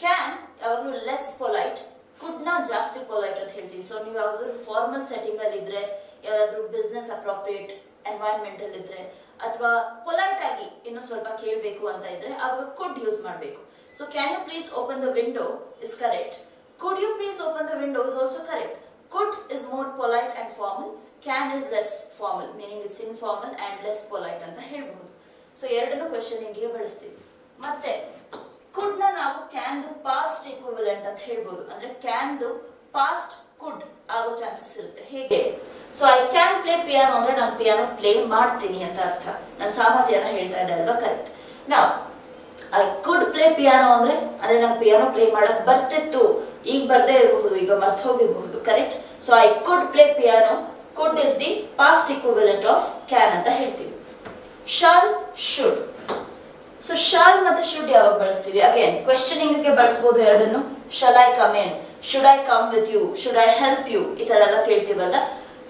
ಕ್ಯಾನ್ ಯಾವಾಗಲೂ ಲೆಸ್ ಪೊಲೈಟ್, ಕುಡ್ ನ ಜಾಸ್ತಿ ಪೊಲೈಟ್ ಅಂತ ಹೇಳ್ತೀವಿ. ಸೊ ನೀವು ಯಾವ್ದಾದ್ರು ಫಾರ್ಮಲ್ ಸೆಟ್ಟಿಂಗ್ ಅಲ್ಲಿ ಇದ್ರೆ, ಯಾವ್ದಾದ್ರು ಬಿಸ್ನೆಸ್ ಅಪ್ರೋಪ್ರಿಯೇಟ್ ಎನ್ವೈರನ್ಮೆಂಟ್ ಅಲ್ಲಿ ಇದ್ರೆ, ಅಥವಾ ಪೊಲೈಟ್ ಆಗಿ ಇನ್ನು ಸ್ವಲ್ಪ ಕೇಳಬೇಕು ಅಂತ ಇದ್ರೆ ಅವಾಗ ಕುಡ್ ಯೂಸ್ ಮಾಡಬೇಕು. So can you please open the window is correct. Could you please open the window is also correct. Could is more polite and formal, can is less formal, meaning it's informal and less polite ಅಂತ ಹೇಳ್ಬಹುದು. ಸೊ ಎರಡನ್ನು ಕ್ವೆಶ್ಚನಿಂಗ್ ಗೆ ಬಳಸ್ತೀವಿ. ಮತ್ತೆ could ನ ನಾವು can ದು past equivalent ಅಂತ ಹೇಳ್ಬಹುದು. ಅಂದ್ರೆ can ದು past could ಆಗೋ ಚಾನ್ಸಸ್ ಇರುತ್ತೆ. ಹೇಗೆ? So I can play piano ಅಂದ್ರೆ ನಾನು ಪಿಯಾನೋ ಪ್ಲೇ ಮಾಡ್ತೀನಿ ಅಂತ ಅರ್ಥ. ನನ್ನ ಸಾಮರ್ಥ್ಯನ ಹೇಳ್ತಾ ಇದೆ ಅಲ್ವಾ, ಕರೆಕ್ಟ್? ನಾವು ಐ ಕುಡ್ ಪ್ಲೇ ಪಿಯಾನೋ ಅಂದ್ರೆ ನಂಗೆ ಪಿಯಾನೋ ಪ್ಲೇ ಮಾಡಕ್ ಬರ್ತಿತ್ತು, ಈಗ ಬರ್ದೇ ಇರಬಹುದು, ಈಗ ಮರ್ತ ಹೋಗಿರಬಹುದು, correct? So I could play piano, could is the past equivalent of can ಅಂತ ಹೇಳ್ತೀವಿ. Shall, should. ಸೊ ಶಾಲ್ ಮತ್ತೆ ಶುಡ್ ಯಾವಾಗ ಬಳಸ್ತೀವಿ? ಅಗೇನ್ ಕ್ವೆಶ್ಚನಿಂಗ್ ಗೆ ಬಳಸಬಹುದು ಎರಡನ್ನು. Shall I come in, should I come with you, should I help you, ಈ ತರ ಎಲ್ಲ ಕೇಳ್ತೀವಲ್ಲ.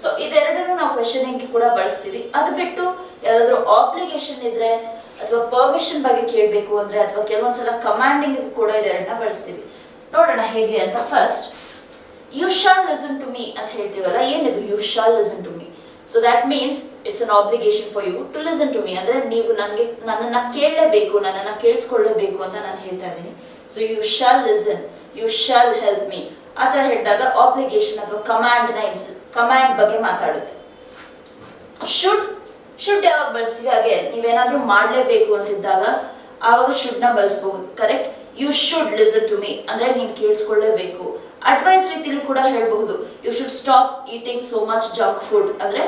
ಸೊ ಇದೆರಡನ್ನು ನಾವು ಕ್ವೆಶ್ಚನಿಂಗ್ ಕೂಡ ಬಳಸ್ತೀವಿ. ಅದು ಬಿಟ್ಟು ಯಾವ್ದಾದ್ರು ಆಬ್ಲಿಗೇಷನ್ ಇದ್ರೆ ಅಥವಾ ಪರ್ಮಿಷನ್ ಬಗ್ಗೆ ಕೇಳಬೇಕು ಅಂದ್ರೆ ಅಥವಾ ಕೆಲವೊಂದ್ಸಲ ಕಮಾಂಡಿಂಗ್ ಕೂಡ ಇದೆರಡನ್ನ ಬಳಸ್ತೀವಿ. ನೋಡೋಣ ಹೇಗೆ ಅಂತ. First you shall listen to me ಅಂತ ಹೇಳ್ತೀವಲ್ಲ, ಏನಿದು you shall listen to me? So that means it's an obligation for you to listen to me. ಅಂದ್ರೆ ನೀವು ನನ್ನನ್ನ ಕೇಳಲೇಬೇಕು, ನನ್ನನ್ನ ಕೇಳಿಸ್ಕೊಳ್ಳಬೇಕು ಅಂತ ನಾನು ಹೇಳ್ತಾ ಇದ್ದೀನಿ. So you shall listen, you shall help me ಆ ತರ ಹೇಳಿದಾಗ ಆಬ್ಲಿಗೇಷನ್ ಅಥವಾ ಕಮಾಂಡ್ ಬಗ್ಗೆ ಮಾತಾಡುತ್ತೆ. ಶುಡ್ ಯಾವಾಗ ಬಳಸ್ತೀವಿ? ಅಗೇನ್ ನೀವೇನಾದ್ರೂ ಮಾಡ್ಲೇಬೇಕು ಅಂತಿದ್ದಾಗ ಆವಾಗ ಶುಡ್ ನ ಬಳಸಬಹುದು, correct? You should listen to me ಅಂದ್ರೆ ನೀನ್ ಕೇಳಿಸ್ಕೊಳ್ಳೇಬೇಕು. ಅಡ್ವೈಸ್ ರೀತಿಲಿ ಕೂಡ ಹೇಳ್ಬಹುದು, you should stop eating so much junk food ಅಂದ್ರೆ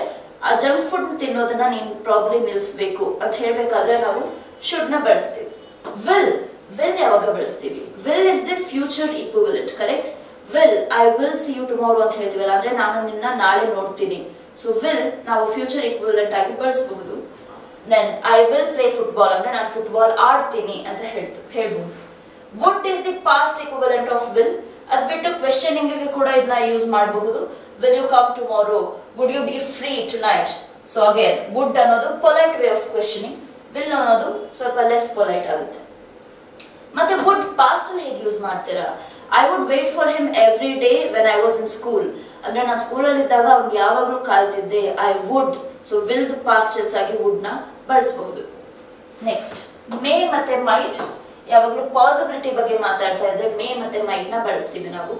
ಆ ಜಂಕ್ ಫುಡ್ ತಿನ್ನೋದನ್ನ ನೀನ್ ಪ್ರಾಬ್ಲಮ್ ನಿಲ್ಲಿಸಬೇಕು ಅಂತ ಹೇಳ್ಬೇಕಾದ್ರೆ ನಾವು ಶುಡ್ ನ ಬಳಸ್ತೀವಿ. ವಿಲ್ ಯಾವಾಗ ಬಳಸ್ತೀವಿ? Will is the future equivalent, correct? Will I will see you tomorrow ಅಂತ ಹೇಳ್ತೀವಲ್ಲ, ಅಂದ್ರೆ ನಾನು ನಿನ್ನ ನಾಳೆ ನೋಡ್ತೀನಿ. ಸೊ ವಿಲ್ ನಾವು ಫ್ಯೂಚರ್ ಇಕ್ವಿವೆಲೆಂಟ್ ಆಗಿ ಬಳಸಬಹುದು. Then I will play football ಅಂದ್ರೆ ನಾನು ಫುಟ್ಬಾಲ್ ಆಡ್ತೀನಿ ಅಂತ ಹೇಳ್ಬಹುದು. Would is the past equivalent of will. ಅದು ಬಿಟ್ಟು ಕ್ವೆಶ್ಚನಿಂಗ್ ಗೆ ಕೂಡ ಇದನ್ನ ಯೂಸ್ ಮಾಡಬಹುದು. Will you come tomorrow, would you be free tonight. So again would ಅನ್ನೋದು polite way of questioning, will ಅನ್ನೋದು ಸ್ವಲ್ಪ ಲೆಸ್ ಪೊಲೈಟ್ ಆಗುತ್ತೆ. ಮತ್ತೆ ವುಡ್ ಪಾಸ್ಟ್ ಅಲ್ಲಿ ಹೇಗೆ ಯೂಸ್ ಮಾಡ್ತೀರಾ? I would wait for him every day when I was in school ಅಂದ್ರೆ ನಾನು ಸ್ಕೂಲಲ್ಲಿ ಇದ್ದಾಗ ಅವ್ನಿಗೆ ಯಾವಾಗಲೂ ಕಾಯ್ತಿದ್ದೆ. I would. So will the past tense ಆಗಿ ವುಡ್ ನ ಬಳಸಬಹುದು. ನೆಕ್ಸ್ಟ್ ಮೇ ಮತ್ತೆ ಮೈಟ್. ಯಾವಾಗಲೂ ಪಾಸಿಬಿಲಿಟಿ ಬಗ್ಗೆ ಮಾತಾಡ್ತಾ ಇದ್ರೆ ಮೇ ಮತ್ತೆ ಮೈಟ್ ನ ಬಳಸ್ತೀವಿ. ನಾವು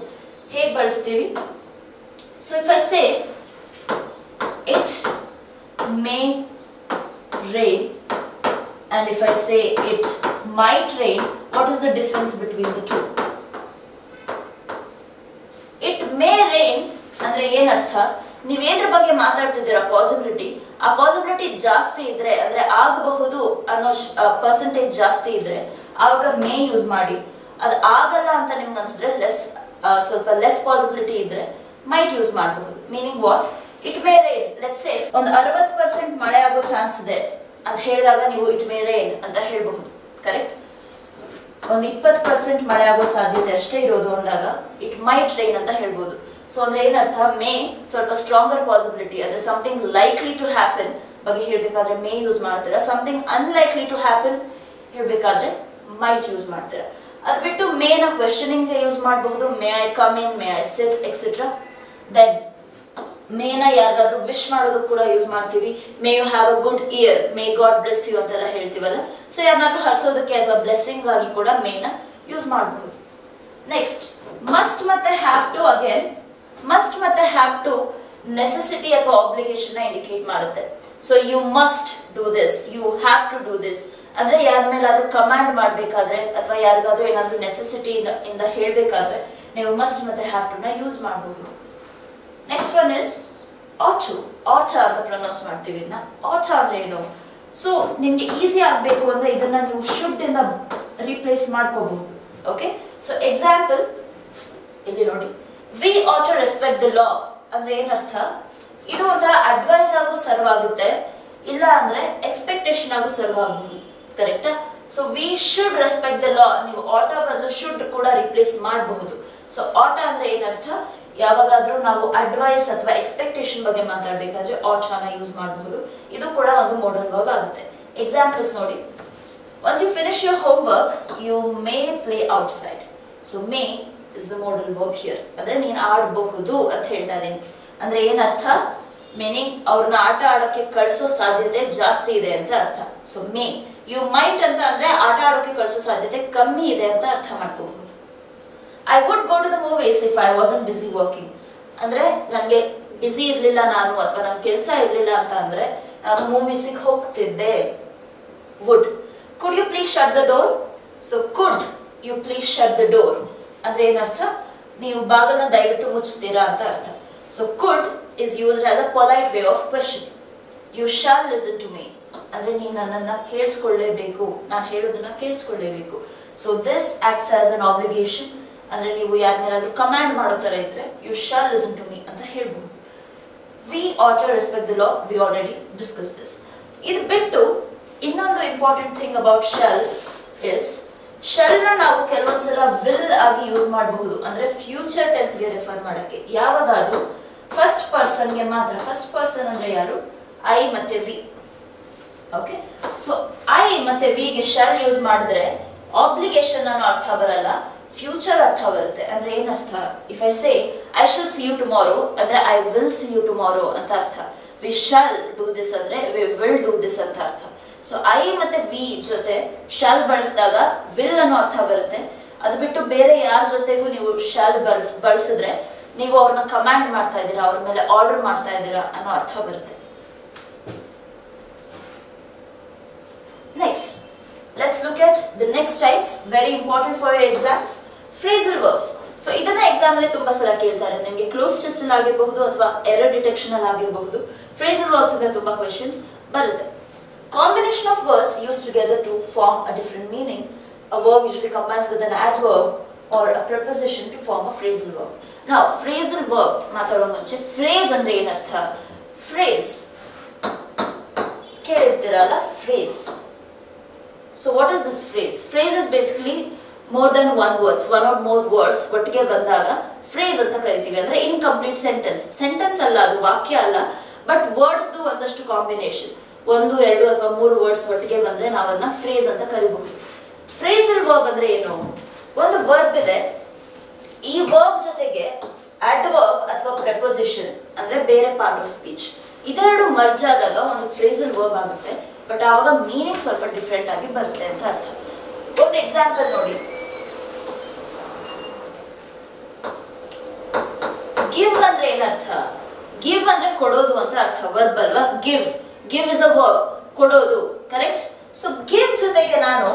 ಹೇಗೆ ಬಳಸ್ತೀವಿ? So if I say it may rain and if I say it might rain, what is the difference between the two? It may rain ಅಂದ್ರೆ ಏನರ್ಥ? ನೀವೇದ್ರ ಬಗ್ಗೆ ಮಾತಾಡ್ತಿದ್ದೀರಾ ಪಾಸಿಬಿಲಿಟಿ, ಆ ಪಾಸಿಬಿಲಿಟಿ ಜಾಸ್ತಿ ಇದ್ರೆ ಅಂದ್ರೆ ಆಗಬಹುದು ಅನ್ನೋ ಪರ್ಸೆಂಟೇಜ್ ಜಾಸ್ತಿ ಇದ್ರೆ ಆವಾಗ ಮೇ ಯೂಸ್ ಮಾಡಿ. ಅದು ಆಗಲ್ಲ ಅಂತ ನಿಮ್ಗೆ ಅನ್ಸಿದ್ರೆ ಸ್ವಲ್ಪ ಲೆಸ್ ಪಾಸಿಬಿಲಿಟಿ ಇದ್ರೆ ಮೈಟ್ ಯೂಸ್ ಮಾಡಬಹುದು. Meaning what? It may rain, let's say ಒಂದು 60% ಮಳೆ ಆಗೋ ಚಾನ್ಸ್ ಇದೆ, ಅಂತ ಹೇಳಿದಾಗ ನೀವು ಇಟ್ ಮೇ ರೈನ್ ಅಂತ ಹೇಳಬಹುದು. ಕರೆಕ್ಟ್? ಒಂದು 20% ಮಳೆ ಆಗೋ ಸಾಧ್ಯತೆ ಅಷ್ಟೇ ಇರೋದು ಅಂದಾಗ ಇಟ್ ಮೈಟ್ ರೈನ್ ಅಂತ ಹೇಳ್ಬೋದು. ಸೊ ಅಂದ್ರೆ ಏನರ್ಥ, ಮೇ ಸ್ವಲ್ಪ ಸ್ಟ್ರಾಂಗರ್ ಪಾಸಿಬಿಲಿಟಿ ಅಂದ್ರೆ ಸಮಥಿಂಗ್ ಲೈಕ್ಲಿ ಟು ಹ್ಯಾಪನ್ ಬಗ್ಗೆ ಹೇಳ್ಬೇಕಾದ್ರೆ ಮೇ ಯೂಸ್ ಮಾಡ್ತೀರಾ. ಸಮಥಿಂಗ್ ಅನ್ಲೈಕ್ಲಿ ಟು ಹ್ಯಾಪನ್ ಹೇಳ್ಬೇಕಾದ್ರೆ ಮೈಟ್ ಯೂಸ್ ಮಾಡ್ತೀರಾ. ಅದು ಬಿಟ್ಟು ಮೇನ ಕ್ವೆಶ್ಚನಿಂಗ್ ಯೂಸ್ ಮಾಡಬಹುದು. May I come in, may I sit etcetera. Then ಮೇನ ಯಾರಿಗಾದ್ರೂ ವಿಶ್ ಮಾಡೋದಕ್ಕೆ ಕೂಡ ಯೂಸ್ ಮಾಡ್ತೀವಿ. May you have a good year, may God bless you ಅಂತೆಲ್ಲ ಹೇಳ್ತೀವಲ್ಲ. ಸೊ ಯಾರನ್ನಾದ್ರೂ ಹರಿಸೋದಕ್ಕೆ ಅಥವಾ ಬ್ಲೆಸ್ಸಿಂಗ್ ಆಗಿ ಕೂಡ ಮೇನ ಯೂಸ್ ಮಾಡಬಹುದು. ನೆಕ್ಸ್ಟ್ ಮಸ್ಟ್ ಮತ್ತೆ ಹ್ಯಾವ್ ಟು. ಅಗೇನ್ ಮಸ್ಟ್ ಮತ್ತೆ ಹ್ಯಾವ್ ಟು ನೆಸೆಸಿಟಿ ಅಥವಾ ಆಬ್ಲಿಗೇಷನ್ ನ ಇಂಡಿಕೇಟ್ ಮಾಡುತ್ತೆ. So you must do this, you have to do this ಅಂದ್ರೆ ಯಾರ ಮೇಲಾದ್ರೂ ಕಮಾಂಡ್ ಮಾಡಬೇಕಾದ್ರೆ ಅಥವಾ ಯಾರಿಗಾದ್ರೂ ಏನಾದ್ರೂ ನೆಸೆಸಿಟಿ ಇಂದ ಹೇಳ್ಬೇಕಾದ್ರೆ ನೀವು ಮಸ್ಟ್ ಮತ್ತೆ ಹ್ಯಾವ್ ಟು ನ ಯೂಸ್ ಮಾಡಬಹುದು. Next one is ought. Ought ಅಂತ ಪ್ರೊನೌನ್ಸ್ ಮಾಡ್ತೀವಿ. ಆಟ ಅಂದ್ರೆ ಏನು? ಸೊ ನಿಮ್ಗೆ ಈಸಿ ಆಗ್ಬೇಕು ಅಂದ್ರೆ ಇದನ್ನ ನೀವು ಶುಡ್ ಇಂದ ರಿಪ್ಲೇಸ್ ಮಾಡ್ಕೋಬಹುದು. ಓಕೆ, ಸೊ ಎಕ್ಸಾಂಪಲ್ ಇಲ್ಲಿ ನೋಡಿ, we ought to respect the law ಅಂದ್ರೆ ಏನರ್ಥ? ಇದು ಒಂಥರ ಅಡ್ವೈಸ್ ಆಗು ಸರ್ವ್ ಆಗುತ್ತೆ, ಇಲ್ಲ ಅಂದ್ರೆ ಎಕ್ಸ್ಪೆಕ್ಟೇಷನ್ ಆಗು ಸರ್ವ್ ಆಗಬಹುದು. ಕರೆಕ್ಟಾ? So we should respect the ಲಾ, ನೀವು ಆಟ ಬದಲು ಶುಡ್ ಕೂಡ ರಿಪ್ಲೇಸ್ ಮಾಡಬಹುದು. ಸೊ ಆಟ ಅಂದ್ರೆ ಏನರ್ಥ? ಯಾವಾಗಾದ್ರೂ ನಾವು ಅಡ್ವೈಸ್ ಅಥವಾ ಎಕ್ಸ್ಪೆಕ್ಟೇಷನ್ ಬಗ್ಗೆ ಮಾತಾಡಬೇಕಾದ್ರೆ ಆಟನ ಯೂಸ್ ಮಾಡಬಹುದು. ಇದು ಕೂಡ ಒಂದು ಮೋಡಲ್ ವರ್ಬ್ ಆಗುತ್ತೆ. ಎಕ್ಸಾಂಪಲ್ಸ್ ನೋಡಿ, once you finish your homework you may play outside. so may is the modal verb here. ಅಂದ್ರೆ ನೀನು ಆಡಬಹುದು ಅಂತ ಹೇಳ್ತಾ ಇದೀನಿ. ಅಂದ್ರೆ ಏನರ್ಥ? ಮೀನಿಂಗ್ ಅವ್ರನ್ನ ಆಟ ಆಡೋಕೆ ಕಳಿಸೋ ಸಾಧ್ಯತೆ ಜಾಸ್ತಿ ಇದೆ ಅಂತ ಅರ್ಥ. ಸೊ ಮೇ. ಯು ಮೈಟ್ ಅಂತ ಅಂದ್ರೆ ಆಟ ಆಡೋಕೆ ಕಳಿಸೋ ಸಾಧ್ಯತೆ ಕಮ್ಮಿ ಇದೆ ಅಂತ ಅರ್ಥ ಮಾಡ್ಕೋಬಹುದು. I would go to the movies if I wasn't busy working. ಅಂದ್ರೆ ನನಗೆ ಬಿಸಿ ಇರಲಿಲ್ಲ ನಾನು ಅಥವಾ ನನ್ನ ಕೆಲಸ ಇರಲಿಲ್ಲ ಅಂತ ಅಂದ್ರೆ ನಾನು ಮೂವೀಸಿಗೆ ಹೋಗ್ತಿದ್ದೆ. would. Could you please shut the door? So could you please shut the door ಅಂದ್ರೆ ಏನರ್ಥ? ನೀವು ಬಾಗಿಲನ್ನ ದಯವಿಟ್ಟು ಮುಚ್ತೀರಾ ಅಂತ ಅರ್ಥ. So could is used as a polite way of question. You shall listen to me ಅಂದ್ರೆ ನೀನು ನನ್ನನ್ನ ಕೇಳಿಸ್ಕೊಳ್ಳೇಬೇಕು, ನಾನು ಹೇಳೋದನ್ನ ಕೇಳಿಸ್ಕೊಳ್ಳೇಬೇಕು. So this acts as an obligation. ಅಂದ್ರೆ ನೀವು ಯಾರ ಮೇಲಾದ್ರೂ ಕಮಾಂಡ್ ಮಾಡೋ ತರ ಇದ್ರೆ you shall listen to me ಅಂತ ಹೇಳ್ಬಹುದು. We ought to respect the law, we already discuss this. ಇದು ಬಿಟ್ಟು ಇನ್ನೊಂದು important thing about shall is, shall ನ ನಾವು ಕೆಲವೊಂದ್ಸಲ ವಿಲ್ ಆಗಿ ಯೂಸ್ ಮಾಡಬಹುದು. ಅಂದ್ರೆ ಫ್ಯೂಚರ್ ಟೆನ್ಸ್ ಗೆ ರೆಫರ್ ಮಾಡಕ್ಕೆ. ಯಾವಾಗಾದ್ರೂ ಫಸ್ಟ್ ಪರ್ಸನ್ ಗೆ ಮಾತ್ರ. ಫಸ್ಟ್ ಪರ್ಸನ್ ಅಂದ್ರೆ ಯಾರು? ಐ ಮತ್ತೆ ವಿ. ಓಕೆ, ಸೊ ಐ ಮತ್ತೆ ವಿ ಗೆ ಶಾಲ್ ಯೂಸ್ ಮಾಡಿದ್ರೆ ಆಬ್ಲಿಗೇಷನ್ ಅನ್ನೋ ಅರ್ಥ ಬರಲ್ಲ, ಫ್ಯೂಚರ್ ಅರ್ಥ ಬರುತ್ತೆ. ಅಂದ್ರೆ ಏನರ್ಥ? If I say I shall see you tomorrow ಅಂದ್ರೆ I will see you tomorrow ಅಂತ ಅರ್ಥ. ವಿ ಶಾಲ್ ಡೂ ದಿಸ್ ಅಂದ್ರೆ ವಿ ವಿಲ್ ಡೂ ದಿಸ್ ಅಂತ ಅರ್ಥ. ಸೊ ಐ ಮತ್ತೆ ವಿ ಜೊತೆ ಶಾಲ್ ಬಳಸಿದಾಗ ವಿಲ್ ಅನ್ನೋ ಅರ್ಥ ಬರುತ್ತೆ. ಅದು ಬಿಟ್ಟು ಬೇರೆ ಯಾರ ಜೊತೆಗೂ ನೀವು ಶಾಲ್ ಬಳಸಿದ್ರೆ ನೀವು ಅವ್ರನ್ನ ಕಮಾಂಡ್ ಮಾಡ್ತಾ ಇದ್ದೀರಾ, ಅವ್ರ ಮೇಲೆ ಆರ್ಡರ್ ಮಾಡ್ತಾ ಇದ್ದೀರಾ ಅನ್ನೋ ಅರ್ಥ ಬರುತ್ತೆ. Next let's look at the next types, very important for your exams. Phrasal verbs. So ಇದನ್ನ ಎಕ್ಸಾಮ್ ಅಲ್ಲಿ ತುಂಬಾ ಸಲ ಕೇಳ್ತಾರೆ. ನಿಮಗೆ ಕ್ಲೋಸ್ ಟೆಸ್ಟ್ ಅಲ್ಲಿ ಆಗಿರಬಹುದು ಅಥವಾ ಎರರ್ ಡಿಟೆಕ್ಷನ್ ಅಲ್ಲಿ ಆಗಿರಬಹುದು. Phrasal verbs ಇಂದ ತುಂಬಾ ಕ್ವೆಶ್ಚನ್ಸ್ ಬರುತ್ತೆ. Combination of words used together to form a different meaning. A verb usually combines with an adverb or a preposition to form a phrasal verb. Now phrasal verb ಮಾತಾಡೋ ಮುಂಚೆ phrase ಅಂದ್ರೆ ಏನರ್ಥ? Phrase ಕೇಳಿರ್ತೀರಲ್ಲ, phrase. So what is this phrase? Phrase is basically more than one words, one or more words ಒಟ್ಟಿಗೆ ಬಂದಾಗ phrase ಅಂತ ಕರಿತೀವಿ. ಅಂದ್ರೆ ಇನ್ಕಂಪ್ಲೀಟ್ ಸೆಂಟೆನ್ಸ್. ಸೆಂಟೆನ್ಸ್ ಅಲ್ಲ, ಅದು ವಾಕ್ಯ ಅಲ್ಲ, ಬಟ್ ವರ್ಡ್ಸ್ ದು ಒಂದಷ್ಟು ಕಾಂಬಿನೇಷನ್, 1, 2 ಅಥವಾ 3 ವರ್ಡ್ಸ್ ಒಟ್ಟಿಗೆ ಬಂದ್ರೆ ನಾವು ಅದನ್ನ phrase ಅಂತ ಕರಿಬಹುದು. Phrasal verb ಅಂದ್ರೆ ಏನು? ಒಂದು ವರ್ಬ್ ಇದೆ, ಈ ವರ್ಬ್ ಜೊತೆಗೆ adverb ಅಥವಾ preposition ಅಂದ್ರೆ ಬೇರೆ ಪಾರ್ಟ್ ಆಫ್ ಸ್ಪೀಚ್, ಇದೆರಡು ಮರ್ಜ್ ಆದಾಗ ಒಂದು phrasal verb ಆಗುತ್ತೆ. ಬಟ್ ಆವಾಗ ಮೀನಿಂಗ್ ಸ್ವಲ್ಪ ಡಿಫ್ರೆಂಟ್ ಆಗಿ ಬರುತ್ತೆ ಅಂತ ಅರ್ಥ. ಒಂದು ಎಕ್ಸಾಂಪಲ್ ನೋಡಿ, ಗಿವ್ ಅಂದ್ರೆ ಏನರ್ಥ? ಗಿವ್ ಅಂದ್ರೆ ಕೊಡೋದು ಅಂತ ಅರ್ಥ. ವರ್ಬ್ ಅಲ್ವಾ give. Give is a verb, ಕೊಡೋದು. ಕರೆಕ್ಟ್? ಸೊ ಗಿವ್ ಜೊತೆಗೆ ನಾನು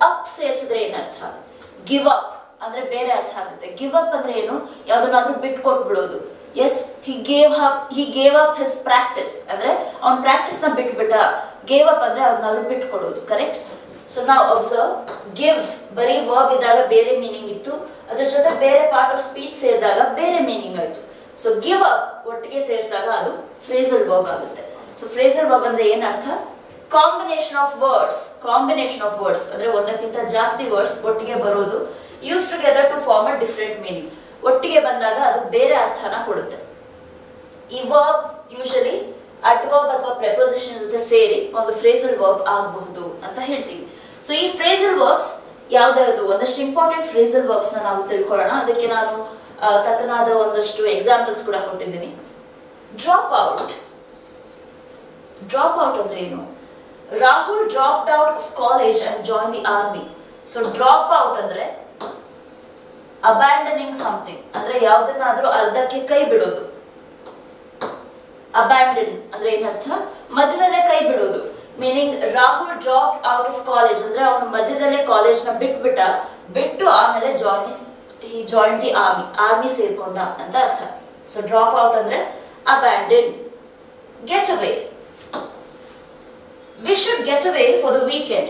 ಅಪ್ ಸೇರಿಸಿದ್ರೆ ಏನರ್ಥ? ಗಿವ್ ಅಪ್ ಅಂದ್ರೆ ಬೇರೆ ಅರ್ಥ ಆಗುತ್ತೆ. ಗಿವ್ ಅಪ್ ಅಂದ್ರೆ ಏನು? ಯಾವ್ದನ್ನಾದ್ರೂ ಬಿಟ್ಕೊಟ್ಬಿಡೋದು. Yes, he gave up his practice ಅಂದ್ರೆ ಅವನ ಪ್ರಾಕ್ಟೀಸ್ ನ ಬಿಟ್ಬಿಟ್ಟ. gave up ಅಂದ್ರೆ ಅದನ್ನಾದ್ರೂ ಬಿಟ್ಕೊಡೋದು. ಕರೆಕ್ಟ್? ಸೊ ನಾವು ಅಬ್ಸರ್ವ್, ಗಿವ್ ಬರೀ ವರ್ಬ್ ಇದ್ದಾಗ ಬೇರೆ ಮೀನಿಂಗ್ ಇತ್ತು, ಅದ್ರ ಜೊತೆ ಬೇರೆ ಪಾರ್ಟ್ ಆಫ್ ಸ್ಪೀಚ್ ಸೇರಿದಾಗ ಬೇರೆ ಮೀನಿಂಗ್ ಆಯ್ತು. ಸೊ ಗಿವ್ ಅಪ್ ಒಟ್ಟಿಗೆ ಸೇರಿಸಿದಾಗ ಅದು ಫ್ರೇಸಲ್ ವರ್ಬ್ ಆಗುತ್ತೆ. ಸೊ ಫ್ರೇಸಲ್ ವರ್ಬ್ ಅಂದ್ರೆ ಏನರ್ಥ? ಕಾಂಬಿನೇಷನ್ ಆಫ್ ವರ್ಡ್ಸ್ ಅಂದ್ರೆ ಒಂದಕ್ಕಿಂತ ಜಾಸ್ತಿ ವರ್ಡ್ಸ್ ಒಟ್ಟಿಗೆ ಬರೋದು, use together to form a different meaning. ಒಟ್ಟಿಗೆ ಬಂದಾಗ ಅದು ಬೇರೆ ಅರ್ಥನ ಕೊಡುತ್ತೆ. ಈ ವರ್ಬ್ ಯೂಶಲಿ ಅಡ್ವರ್ಬ್ ಅಥವಾ ಪ್ರೆಪೋಸಿಷನ್ ಜೊತೆ ಸೇರಿ ಒಂದು ಫ್ರೇಸಲ್ ವರ್ಬ್ ಆಗಬಹುದು ಅಂತ ಹೇಳ್ತೀವಿ. ಸೊ ಈ ಫ್ರೇಸಲ್ ವರ್ಬ್ಸ್ ಯಾವ್ದಾವುದು, ಒಂದಷ್ಟು ಇಂಪಾರ್ಟೆಂಟ್ ಫ್ರೇಸಲ್ ವರ್ಬ್ಸ್ ನಾವು ತಿಳ್ಕೊಳ್ಳೋಣ. ಅದಕ್ಕೆ ನಾನು ತಕ್ಕನಾದ ಒಂದಷ್ಟು ಎಕ್ಸಾಂಪಲ್ಸ್ ಕೂಡ ಕೊಟ್ಟಿದ್ದೀನಿ. ಡ್ರಾಪ್ ಔಟ್ ಅಂದ್ರೆ ಏನು? Rahul dropped out of college and join the army. So drop out ಅಂದ್ರೆ ಅಬ್ಯಾಂಡನಿಂಗ್ ಸಮಥಿಂಗ್, ಅಂದ್ರೆ ಯಾವ್ದನ್ನಾದ್ರೂ ಅರ್ಧಕ್ಕೆ ಕೈ ಬಿಡೋದು. ಅಬ್ಯಾಂಡನ್ ಅಂದ್ರೆ ಏನರ್ಥ? ಮಧ್ಯದಲ್ಲೇ ಕೈ ಬಿಡೋದು. Meaning Rahul dropped out of college ಅಂದ್ರೆ ಅವನು ಮಧ್ಯದಲ್ಲೇ ಕಾಲೇಜ್ ನ ಬಿಟ್ಟು ಆಮೇಲೆ he joined the army ಸೇರ್ಕೊಂಡ ಅಂತ ಅರ್ಥ. ಸೊ ಡ್ರಾಪ್ ಔಟ್ ಅಂದ್ರೆ abandon. Get away, we should get away for the weekend.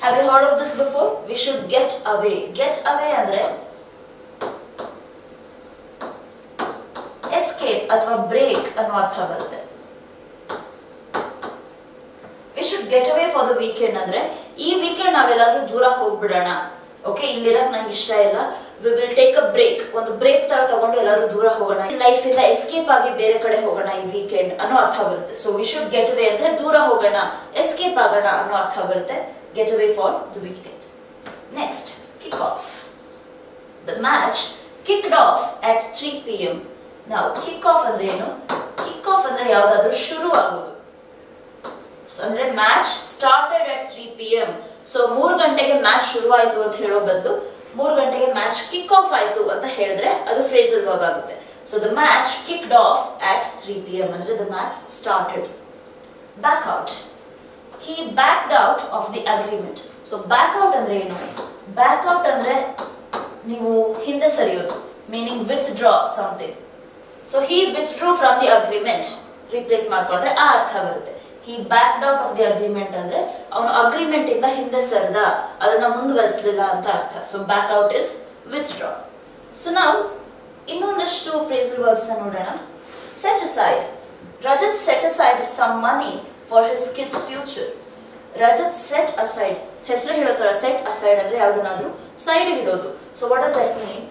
Have you heard of this before? We should get away. Get away ಅಂದ್ರೆ escape ಅಥವಾ break ಅನ್ನೋ ಅರ್ಥ ಬರುತ್ತೆ. We should get away for the weekend ಅಂದ್ರೆ ಈ ವೀಕೆಂಡ್ ನಾವೆಲ್ಲಾದ್ರೂ ದೂರ ಹೋಗ್ಬಿಡೋಣ. ಓಕೆ, ಇಲ್ಲಿರಕ್ ನಂಗೆ ಇಷ್ಟ ಇಲ್ಲ, we will take a break. ಒಂದು ಬ್ರೇಕ್ ತರ ತಗೊಂಡು ಎಲ್ಲಾದ್ರೂ ದೂರ ಹೋಗೋಣ, ಲೈಫ್ ಇಂದ ಎಸ್ಕೇಪ್ ಆಗಿ ಬೇರೆ ಕಡೆ ಹೋಗೋಣ ಈ ವೀಕೆಂಡ್ ಅನ್ನೋ ಅರ್ಥ ಬರುತ್ತೆ. So we should get away ಅಂದ್ರೆ ದೂರ ಹೋಗೋಣ, ಎಸ್ಕೇಪ್ ಆಗೋಣ ಅನ್ನೋ ಅರ್ಥ ಬರುತ್ತೆ. Get away for the weekend. Next, kick of. The match kicked off at 3 PM. ನಾವು ಕಿಕ್ ಆಫ್ ಅಂದ್ರೆ ಏನು? ಕಿಕ್ ಆಫ್ ಅಂದ್ರೆ ಯಾವ್ದಾದ್ರು ಶುರು ಆಗೋದು. ಸೊ ಅಂದ್ರೆ match started at 3 PM. So 3 ಗಂಟೆಗೆ ಮ್ಯಾಚ್ ಶುರುವಾಯಿತು ಅಂತ ಹೇಳೋ ಬದಲು 3 ಗಂಟೆಗೆ ಮ್ಯಾಚ್ ಕಿಕ್ ಆಫ್ ಆಯ್ತು ಅಂತ ಹೇಳಿದ್ರೆ ಅದು ಫ್ರೇಸಲ್ ವರ್ಬ್ ಆಗುತ್ತೆ. So the match kicked off at 3 PM ಅಂದ್ರೆ the match started. Back out. He backed out of the agreement. So back out ಅಂದ್ರೆ ಏನು? ಬ್ಯಾಕ್ ಔಟ್ ಅಂದ್ರೆ ನೀವು ಹಿಂದೆ ಸರಿಯೋದು, ಮೀನಿಂಗ್ withdraw something. ಸೊ he withdrew from the agreement. Replace ಮಾಡ್ಕೊಂಡ್ರೆ ಆ ಅರ್ಥ ಬರುತ್ತೆ. He backed out of the agreement ಅಂದ್ರೆ ಅವನು ಅಗ್ರಿಮೆಂಟ್ ಇಂದ ಹಿಂದೆ ಸರಿದ, ಅದನ್ನ ಮುಂದುವರಿಸಲಿಲ್ಲ ಅಂತ ಅರ್ಥ. So back out is withdraw. So ನಾವು ಇನ್ನೊಂದಷ್ಟು ಫ್ರೇಸಲ್ ವರ್ಬ್ಸ್ ನೋಡೋಣ. Set aside. Rajat set aside some money for his kids future. Rajat set aside, ಹೆಸರು ಹೇಳೋ ತರ ಸೆಟ್ ಅಸೈಡ್ ಅಂದ್ರೆ ಯಾವ್ದನ್ನಾದ್ರೂ ಸೈಡ್ ಇಡೋದು. So what does that mean?